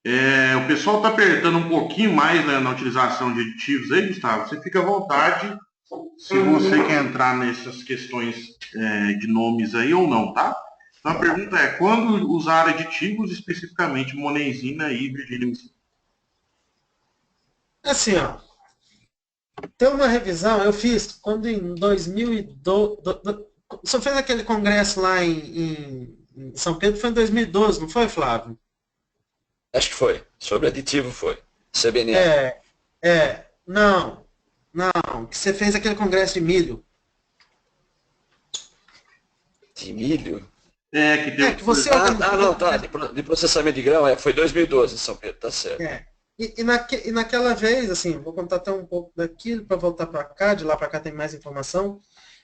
O pessoal está apertando um pouquinho mais, né, na utilização de aditivos aí, Gustavo. Você fica à vontade se você quer entrar nessas questões de nomes aí ou não, tá? Então a pergunta é, quando usar aditivos, especificamente monenzina e virgínia? Assim, ó, tem uma revisão, eu fiz quando em 2012, só fez aquele congresso lá em São Pedro, foi em 2012, não foi, Flávio? Acho que foi. Sobre aditivo foi. CBNA. Não, que você fez aquele congresso de milho. de milho. Que tem que você não, tá. De processamento de grão, foi 2012 em São Pedro, tá certo. E naquela vez, assim, vou contar até um pouco daquilo para voltar para cá, de lá para cá tem mais informação.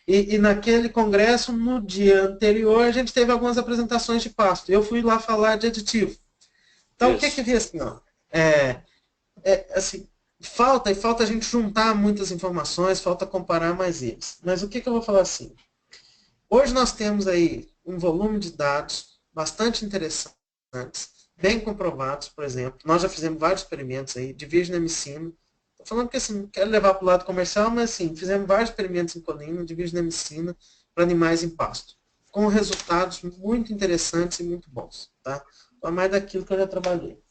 E naquele congresso, no dia anterior, a gente teve algumas apresentações de pasto. Eu fui lá falar de aditivo. Então, o que vi assim, ó? Assim, falta a gente juntar muitas informações, falta comparar mais eles. Mas o que eu vou falar assim? Hoje nós temos aí um volume de dados bastante interessantes, bem comprovados, por exemplo. Nós já fizemos vários experimentos aí de virgem-amicina. Estou falando que assim, não quero levar para o lado comercial, mas assim, fizemos vários experimentos em colina de virgem-amicina para animais em pasto, com resultados muito interessantes e muito bons. Tá? Então, mais daquilo que eu já trabalhei.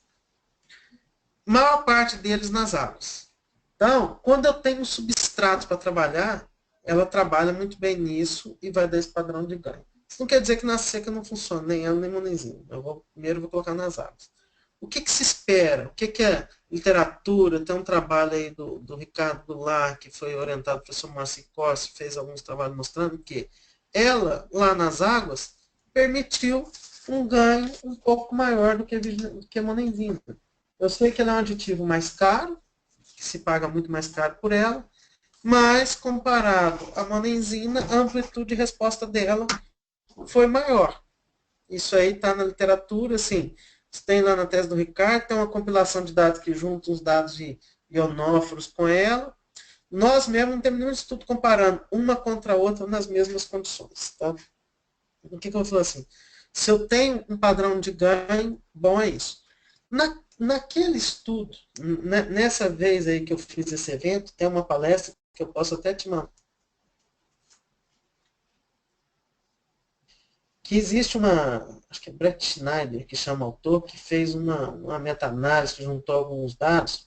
Maior parte deles nas águas. Então, quando eu tenho substratos para trabalhar, ela trabalha muito bem nisso e vai dar esse padrão de ganho. Isso não quer dizer que na seca não funciona, nem ela, nem monenzinho. Primeiro vou colocar nas águas. O que se espera? O que é literatura? Tem um trabalho aí do Ricardo Goulart, que foi orientado pelo professor Márcio Corsi, fez alguns trabalhos mostrando que ela, lá nas águas, permitiu um ganho um pouco maior do que a monenzinha. Eu sei que ela é um aditivo mais caro, que se paga muito mais caro por ela, mas comparado à monenzina, a amplitude de resposta dela foi maior. Isso aí está na literatura, assim, tem lá na tese do Ricardo, tem uma compilação de dados que juntam os dados de ionóforos com ela. Nós mesmos não temos nenhum estudo comparando uma contra a outra nas mesmas condições. Tá? O que eu vou falar assim? Se eu tenho um padrão de ganho, bom é isso. Naquele estudo, nessa vez aí que eu fiz esse evento, tem uma palestra que eu posso até te mandar. Que existe acho que é Brett Schneider, que chama autor, que fez uma meta-análise, que juntou alguns dados,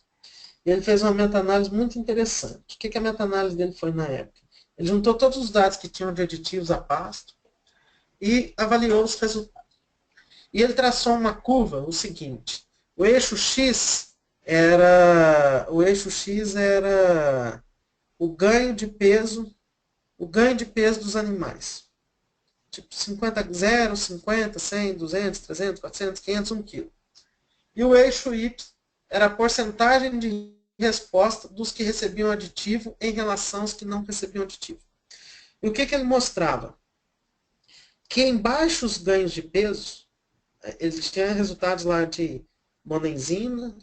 e ele fez uma meta-análise muito interessante. O que a meta-análise dele foi na época? Ele juntou todos os dados que tinham de aditivos a pasto e avaliou os resultados. E ele traçou uma curva, o seguinte, o eixo X era o ganho de peso dos animais. Tipo 50, 0, 50, 100, 200, 300, 400, 500, 1 quilo. E o eixo Y era a porcentagem de resposta dos que recebiam aditivo em relação aos que não recebiam aditivo. E o que ele mostrava? Que em baixos ganhos de peso, eles tinham resultados lá de monenzina,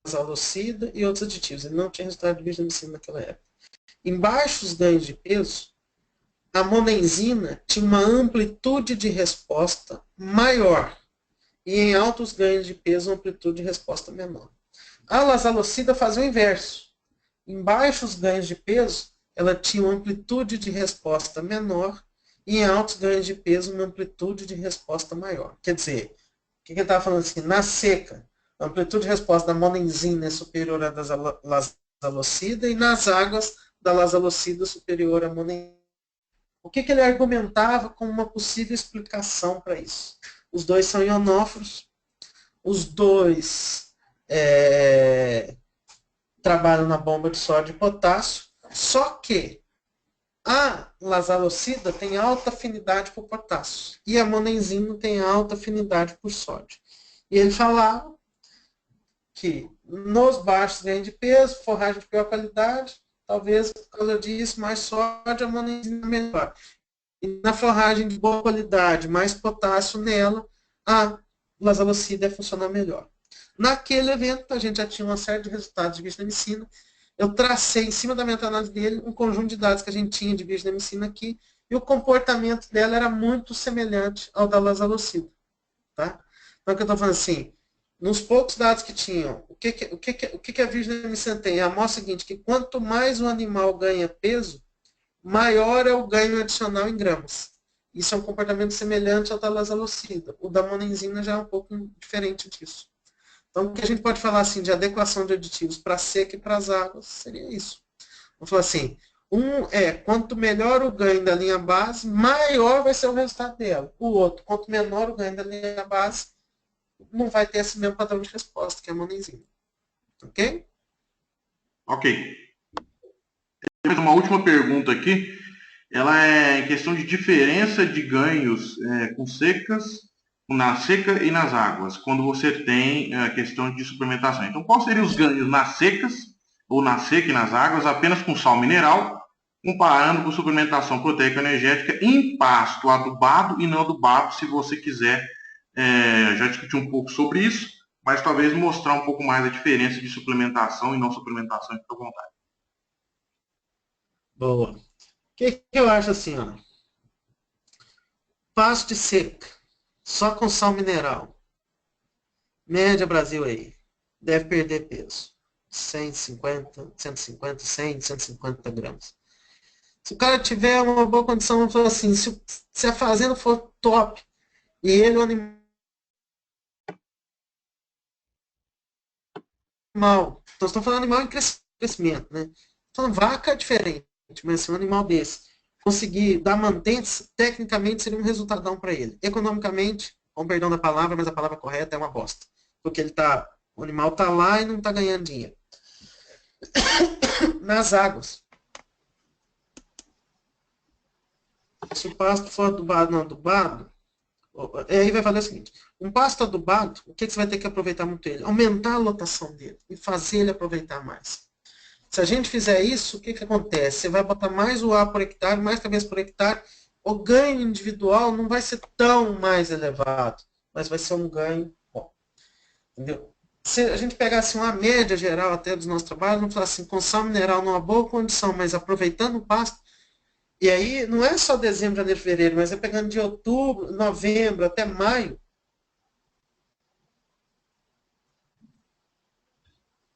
lazalocida e outros aditivos. Ele não tinha resultado de virgem-amicina naquela época. Em baixos ganhos de peso, a monenzina tinha uma amplitude de resposta maior e em altos ganhos de peso, uma amplitude de resposta menor. A lazalocida fazia o inverso. Em baixos ganhos de peso, ela tinha uma amplitude de resposta menor e em altos ganhos de peso, uma amplitude de resposta maior. Quer dizer, o que ele estava falando assim? Na seca, a amplitude de resposta da monenzina é superior à da lazalocida e nas águas, da lazalocida superior à monenzina. O que ele argumentava como uma possível explicação para isso? Os dois são ionóforos, os dois trabalham na bomba de sódio e potássio, só que a lazalocida tem alta afinidade por potássio e a monenzina tem alta afinidade por sódio. E ele falava que nos baixos ganhos de peso, forragem de pior qualidade, talvez por causa disso, mais sódio, a monenzina melhor. E na forragem de boa qualidade, mais potássio nela, a lazalocida ia funcionar melhor. Naquele evento, a gente já tinha uma série de resultados de virgem-amicina. Eu tracei, em cima da meta-análise dele, um conjunto de dados que a gente tinha de virgem-amicina aqui, e o comportamento dela era muito semelhante ao da lazalocida. Tá? Então, o que eu estou falando assim, nos poucos dados que tinham, o que a virgem-amicina tem? É a amostra seguinte, que quanto mais o animal ganha peso, maior é o ganho adicional em gramas. Isso é um comportamento semelhante ao da lazalocida. O da monenzina já é um pouco diferente disso. Então, o que a gente pode falar assim de adequação de aditivos para a seca e para as águas seria isso. Vamos falar assim, quanto melhor o ganho da linha base, maior vai ser o resultado dela. O outro, quanto menor o ganho da linha base, não vai ter esse mesmo padrão de resposta, que é a monenzina. Ok? Ok. Uma última pergunta aqui. ela é em questão de diferença de ganhos na seca e nas águas, quando você tem a questão de suplementação. Então, quais seriam os ganhos nas secas, ou na seca e nas águas, apenas com sal mineral, comparando com suplementação proteica energética em pasto adubado e não adubado, se você quiser já discutir um pouco sobre isso, mas talvez mostrar um pouco mais a diferença de suplementação e não suplementação, fica à vontade. Boa. O que eu acho assim, ó? Pasto de seca, só com sal mineral. Média Brasil aí. Deve perder peso. 150, 150, 100, 150 gramas. Se o cara tiver uma boa condição, vamos falar assim, se a fazenda for top e ele, o animal, então estamos falando de animal em crescimento, né? Então vaca é diferente, mas se um animal desse conseguir dar mantentes, tecnicamente seria um resultadão para ele. Economicamente, com perdão da palavra, mas a palavra correta é uma bosta. Porque o animal está lá e não está ganhando dinheiro. Nas águas. Se o pasto for adubado ou não adubado, aí vai falar o seguinte, um pasto adubado, o que você vai ter que aproveitar muito ele? Aumentar a lotação dele e fazer ele aproveitar mais. Se a gente fizer isso, o que acontece? Você vai botar mais UA por hectare, mais cabeça por hectare, o ganho individual não vai ser tão mais elevado, mas vai ser um ganho bom. Entendeu? Se a gente pegar assim, uma média geral até dos nossos trabalhos, vamos falar assim, com sal mineral numa boa condição, mas aproveitando o pasto, e aí não é só dezembro, janeiro, fevereiro, mas é pegando de outubro, novembro até maio.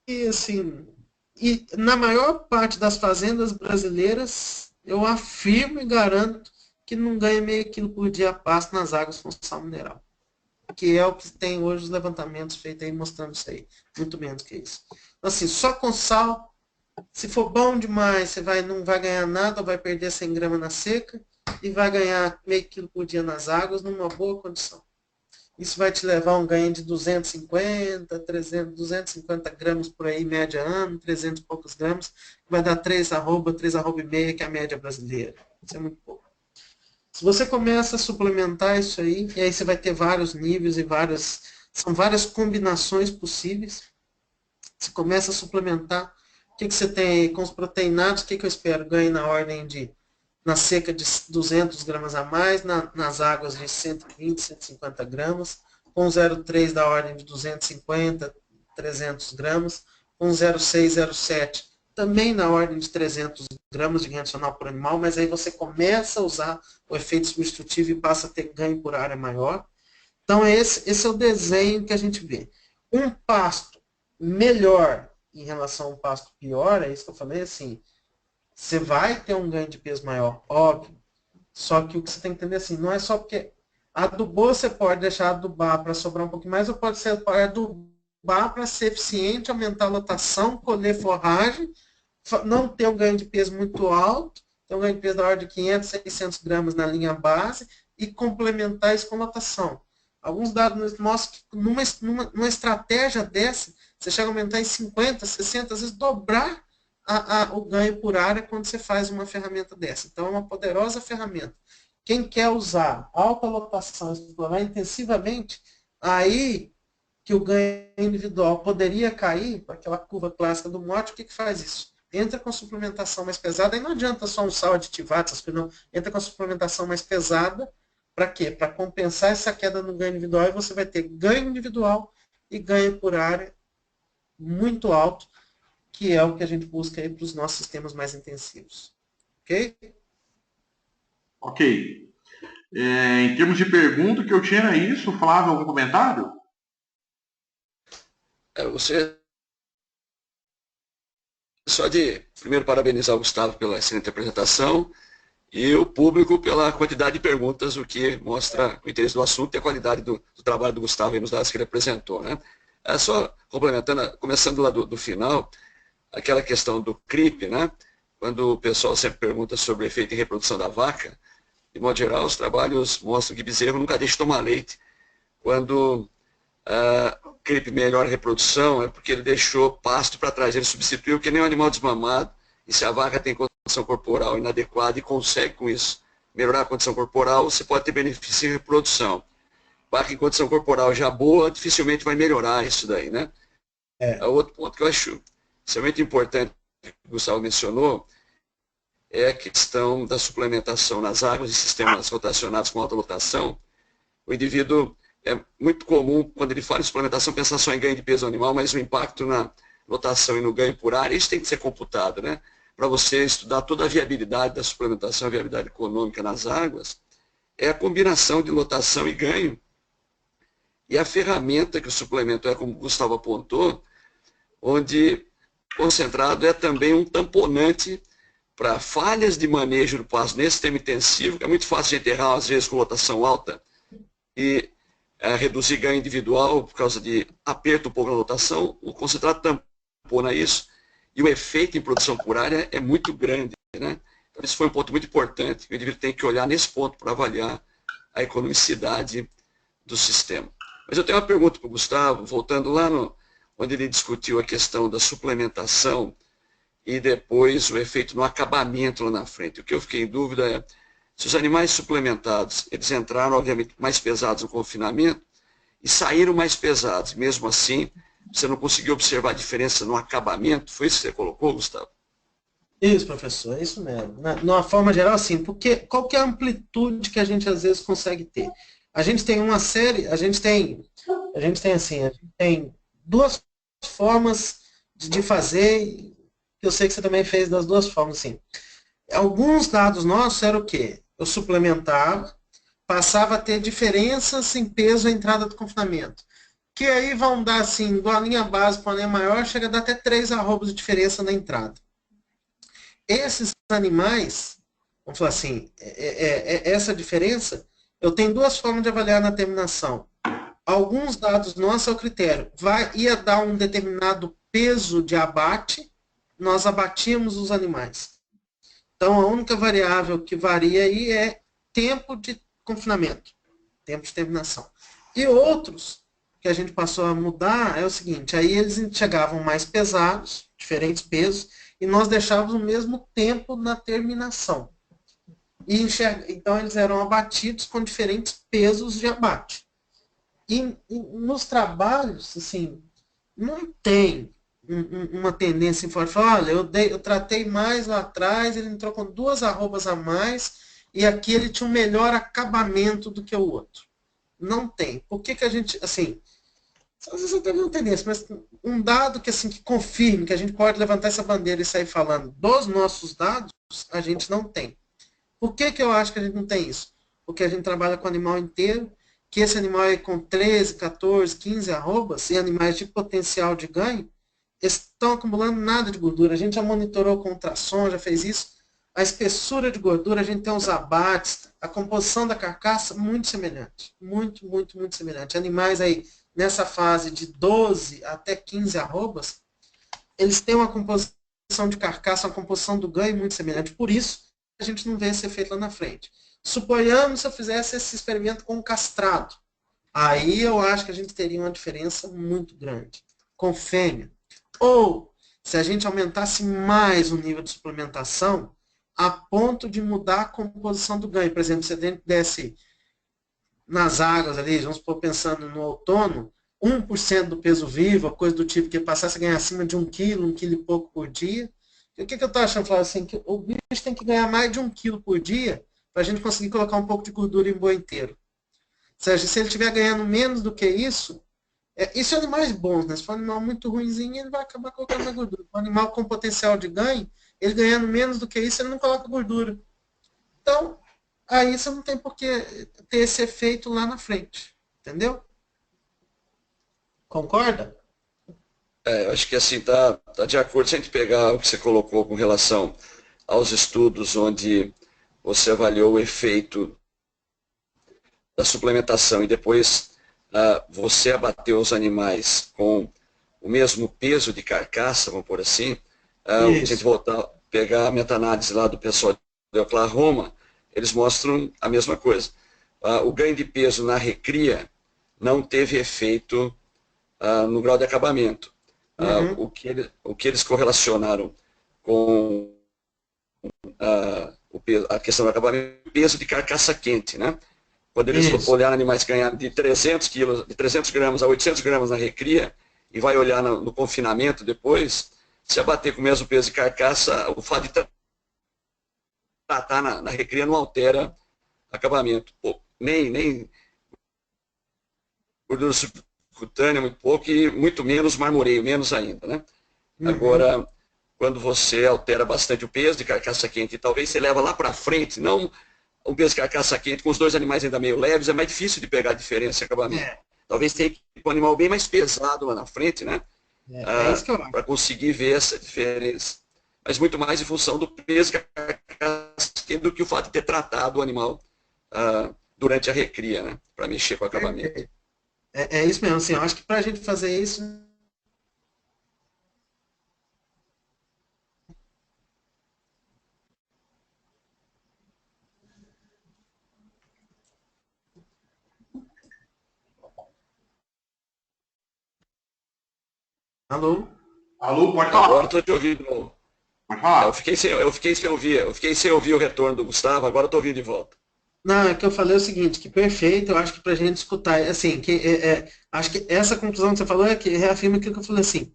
E assim, na maior parte das fazendas brasileiras, eu afirmo e garanto que não ganha meio quilo por dia pasto nas águas com sal mineral. Que é o que tem hoje os levantamentos feitos aí mostrando isso aí. Muito menos que isso. Então, assim, só com sal, se for bom demais, você não vai ganhar nada, vai perder 100 gramas na seca e vai ganhar meio quilo por dia nas águas numa boa condição. Isso vai te levar a um ganho de 250, 300, 250 gramas por aí, média ano, 300 e poucos gramas, vai dar 3 arroba e meia, que é a média brasileira. Isso é muito pouco. Se você começa a suplementar isso aí, e aí você vai ter vários níveis e são várias combinações possíveis. Você começa a suplementar. O que você tem aí com os proteinados? O que eu espero? Ganhe na ordem na seca de 200 gramas a mais, nas águas de 120, 150 gramas, com 0,3 da ordem de 250, 300 gramas, com 0,6, 0,7 também na ordem de 300 gramas de ganho adicional por animal, mas aí você começa a usar o efeito substitutivo e passa a ter ganho por área maior. Então esse é o desenho que a gente vê. Um pasto melhor em relação a um pasto pior, é isso que eu falei, assim, você vai ter um ganho de peso maior, óbvio. Só que o que você tem que entender assim, não é só porque adubou, você pode deixar adubar para sobrar um pouquinho mais, ou pode ser adubar para ser eficiente, aumentar a lotação, colher forragem, não ter um ganho de peso muito alto, ter um ganho de peso da ordem de 500, 600 gramas na linha base e complementar isso com lotação. Alguns dados mostram que numa estratégia dessa, você chega a aumentar em 50, 60, às vezes dobrar o ganho por área quando você faz uma ferramenta dessa. Então, é uma poderosa ferramenta. Quem quer usar alta lotação, explorar intensivamente, aí que o ganho individual poderia cair, para aquela curva clássica do mote, o que faz isso? Entra com suplementação mais pesada, aí não adianta só um sal aditivado, essas coisas não. Entra com a suplementação mais pesada, para quê? Para compensar essa queda no ganho individual, e você vai ter ganho individual e ganho por área muito alto, que é o que a gente busca aí para os nossos sistemas mais intensivos. Ok? Ok. Em termos de pergunta, que eu tinha era isso. Flávio, algum comentário? Você... Só de, primeiro, parabenizar o Gustavo pela excelente apresentação e o público pela quantidade de perguntas, o que mostra o interesse do assunto e a qualidade do trabalho do Gustavo e nos dados que ele apresentou, né? Só complementando, começando lá do final, aquela questão do CRIP, né? Quando o pessoal sempre pergunta sobre o efeito de reprodução da vaca, de modo geral, os trabalhos mostram que bezerro nunca deixa de tomar leite. Quando o CRIP melhora a reprodução, é porque ele deixou pasto para trás, ele substituiu, que nem um animal desmamado, e se a vaca tem condição corporal inadequada e consegue com isso melhorar a condição corporal, você pode ter benefício em reprodução. Vaca em condição corporal já boa, dificilmente vai melhorar isso daí, né? Outro ponto que eu acho extremamente importante, que o Gustavo mencionou, é a questão da suplementação nas águas e sistemas rotacionados com alta lotação. O indivíduo, é muito comum, quando ele fala em suplementação, pensar só em ganho de peso animal, mas o impacto na lotação e no ganho por área, isso tem que ser computado, né? Para você estudar toda a viabilidade da suplementação, a viabilidade econômica nas águas, é a combinação de lotação e ganho. E a ferramenta que o suplemento é, como o Gustavo apontou, onde concentrado é também um tamponante para falhas de manejo do pasto nesse sistema intensivo, que é muito fácil de enterrar, às vezes, com lotação alta, e reduzir ganho individual por causa de aperto um pouco na lotação. O concentrado tampona isso, e o efeito em produção por área é muito grande, né? Então, esse foi um ponto muito importante, que o indivíduo tem que olhar nesse ponto para avaliar a economicidade do sistema. Mas eu tenho uma pergunta para o Gustavo, voltando lá onde ele discutiu a questão da suplementação e depois o efeito no acabamento lá na frente. O que eu fiquei em dúvida é, se os animais suplementados, eles entraram, obviamente, mais pesados no confinamento e saíram mais pesados. Mesmo assim, você não conseguiu observar a diferença no acabamento? Foi isso que você colocou, Gustavo? Isso, professor, é isso mesmo. De uma forma geral, assim, porque qual que é a amplitude que a gente às vezes consegue ter? A gente tem uma série, a gente tem duas formas de fazer, que eu sei que você também fez das duas formas, assim. Alguns dados nossos eram o quê? Eu suplementava, passava a ter diferenças em peso à entrada do confinamento. Que aí vão dar, assim, de uma linha base para uma linha maior, chega a dar até 3 arrobas de diferença na entrada. Esses animais, vamos falar assim, essa diferença, eu tenho duas formas de avaliar na terminação. Alguns dados nossos é o critério. Ia dar um determinado peso de abate, nós abatíamos os animais. Então, a única variável que varia aí é tempo de confinamento, tempo de terminação. E outros que a gente passou a mudar é o seguinte, aí eles chegavam mais pesados, diferentes pesos, e nós deixávamos o mesmo tempo na terminação. Então, eles eram abatidos com diferentes pesos de abate. E nos trabalhos, assim, não tem uma tendência forte. Olha, eu tratei mais lá atrás, ele entrou com 2 arrobas a mais, e aqui ele tinha um melhor acabamento do que o outro. Não tem. Por que a gente, assim, às vezes até não tem tendência, mas um dado que, assim, que confirme que a gente pode levantar essa bandeira e sair falando dos nossos dados, a gente não tem. Por que eu acho que a gente não tem isso? Porque a gente trabalha com o animal inteiro, que esse animal é com 13, 14, 15 arrobas, e animais de potencial de ganho, estão acumulando nada de gordura. A gente já monitorou com ultrassom, já fez isso. A espessura de gordura, a gente tem os abates, a composição da carcaça, muito semelhante. Muito, muito, muito semelhante. Animais aí, nessa fase de 12 até 15 arrobas, eles têm uma composição de carcaça, uma composição do ganho muito semelhante. Por isso, a gente não vê esse efeito lá na frente. Suponhamos se eu fizesse esse experimento com castrado. Aí eu acho que a gente teria uma diferença muito grande. Com fêmea. Ou, se a gente aumentasse mais o nível de suplementação, a ponto de mudar a composição do ganho. Por exemplo, se a gente desse nas águas ali, vamos supor, pensando no outono, 1% do peso vivo, coisa do tipo, que passasse a ganhar acima de 1 quilo, 1 quilo e pouco por dia. E o que eu estou achando? Falar assim, que o bicho tem que ganhar mais de 1 quilo por dia para a gente conseguir colocar um pouco de gordura em boi inteiro. Ou seja, se ele estiver ganhando menos do que isso, isso é animais bons, né? Se for um animal muito ruinzinho, ele vai acabar colocando na gordura. Um animal com potencial de ganho, ele ganhando menos do que isso, ele não coloca gordura. Então, aí você não tem por que ter esse efeito lá na frente. Entendeu? Concorda? Eu acho que assim, tá de acordo. Se a gente pegar o que você colocou com relação aos estudos onde você avaliou o efeito da suplementação e depois você abateu os animais com o mesmo peso de carcaça, vamos por assim, se a gente voltar, pegar a meta-análise lá do pessoal de Oklahoma, eles mostram a mesma coisa. O ganho de peso na recria não teve efeito no grau de acabamento. O que eles correlacionaram com a questão do acabamento, peso de carcaça quente, né? Quando eles Isso. olharam animais que ganharam de 300 quilos, de 300 gramas a 800 gramas na recria, e vai olhar no confinamento depois, se abater com o mesmo peso de carcaça, o fato de tratar na recria não altera acabamento. Pô, nem gordura subcutânea, muito pouco, e muito menos marmoreio, menos ainda, né? Agora, quando você altera bastante o peso de carcaça quente, talvez você leva lá para frente, não o peso de carcaça quente, com os dois animais ainda meio leves, é mais difícil de pegar a diferença de acabamento. É, Talvez tenha que ir com um animal bem mais pesado lá na frente, né? é isso que eu acho. Para conseguir ver essa diferença. Mas muito mais em função do peso de carcaça quente do que o fato de ter tratado o animal durante a recria, né? Para mexer com o acabamento. É isso mesmo, assim, eu acho que para a gente fazer isso. Alô? Alô, pode Agora falar. estou te ouvindo de novo. Pode Eu falar. fiquei sem ouvir o retorno do Gustavo, agora estou ouvindo de volta. Não, é que eu falei o seguinte, que perfeito, eu acho que para a gente escutar, assim, acho que essa conclusão que você falou é que reafirma aquilo que eu falei assim,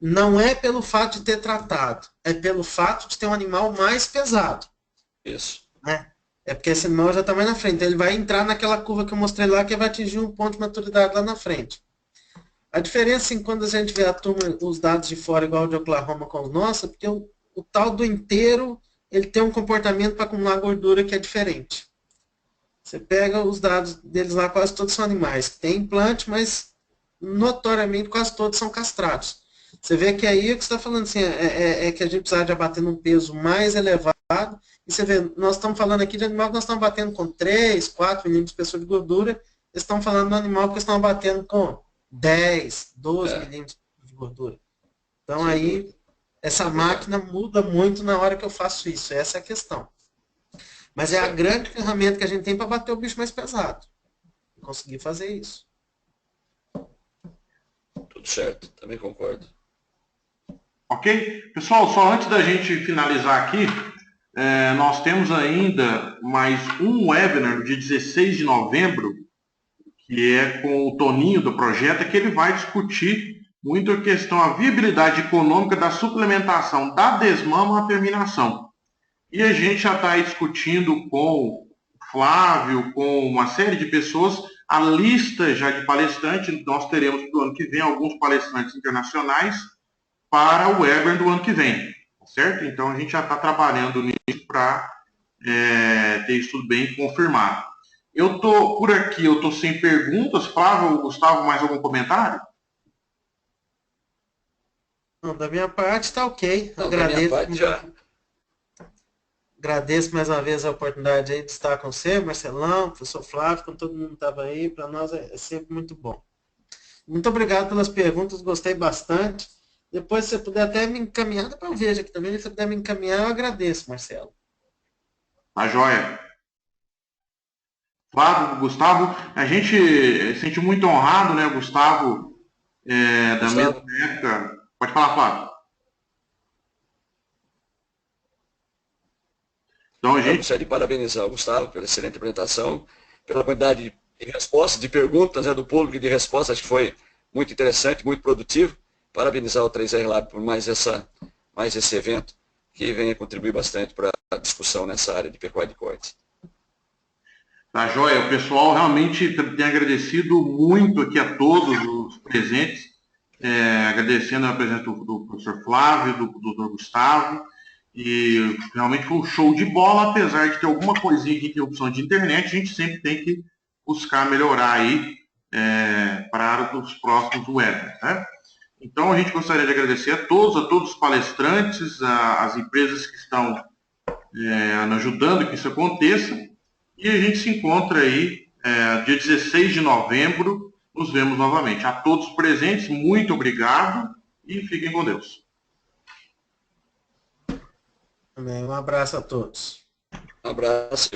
não é pelo fato de ter tratado, é pelo fato de ter um animal mais pesado, Isso. né? É porque esse animal já está mais na frente, então ele vai entrar naquela curva que eu mostrei lá, que vai atingir um ponto de maturidade lá na frente. A diferença, assim, quando a gente vê a turma, os dados de fora, igual o de Oklahoma com os nossos, é porque o tal do inteiro, ele tem um comportamento para acumular gordura que é diferente. Você pega os dados deles lá, quase todos são animais. Tem implante, mas notoriamente quase todos são castrados. Você vê que aí o que você está falando assim, é que a gente precisa de abater num peso mais elevado. E você vê, nós estamos falando aqui de animal que nós estamos batendo com 3, 4 milímetros de espessura de gordura. Eles estão falando do animal que estão abatendo com 10, 12 milímetros de gordura. Então Sem aí, dúvida. essa máquina muda muito na hora que eu faço isso. Essa é a questão. Mas é a Certo. grande ferramenta que a gente tem para bater o bicho mais pesado. Conseguir fazer isso. Tudo certo, também concordo. Ok? Pessoal, só antes da gente finalizar aqui, nós temos ainda mais um webinar no dia 16 de novembro, que é com o Toninho do projeto, que ele vai discutir muito a questão, a viabilidade econômica da suplementação da desmama à terminação. E a gente já está aí discutindo com o Flávio, com uma série de pessoas, a lista já de palestrantes. Nós teremos para o ano que vem alguns palestrantes internacionais para o webinar do ano que vem, certo? Então a gente já está trabalhando nisso para ter isso tudo bem confirmado. Eu estou por aqui, eu estou sem perguntas. Flávio, Gustavo, mais algum comentário? Não, da minha parte está ok. Não, da minha parte já. Agradeço mais uma vez a oportunidade aí de estar com você, Marcelão, professor Flávio, com todo mundo estava aí. Para nós é sempre muito bom. Muito obrigado pelas perguntas, gostei bastante. Depois, se você puder até me encaminhar, depois eu vejo aqui também, se você puder me encaminhar, eu agradeço, Marcelo. Tá joia. Flávio, Gustavo, a gente se sente muito honrado, né, Gustavo, da mesma Gustavo, época. Pode falar, Flávio. Então a eu gente, gostaria de parabenizar o Gustavo pela excelente apresentação, pela quantidade de respostas, de perguntas, né, do público e de respostas, acho que foi muito interessante, muito produtivo. Parabenizar o 3R Lab por mais esse evento, que venha contribuir bastante para a discussão nessa área de pecuária de cortes. tá joia. O pessoal realmente tem agradecido muito aqui a todos os presentes, agradecendo a presença do professor Flávio, do doutor Gustavo, e realmente foi um show de bola, apesar de ter alguma coisinha de interrupção de internet, a gente sempre tem que buscar melhorar aí para os próximos webinars, né? Então a gente gostaria de agradecer a todos os palestrantes, as empresas que estão ajudando que isso aconteça, e a gente se encontra aí dia 16 de novembro, nos vemos novamente. A todos presentes, muito obrigado e fiquem com Deus. Um abraço a todos. Um abraço.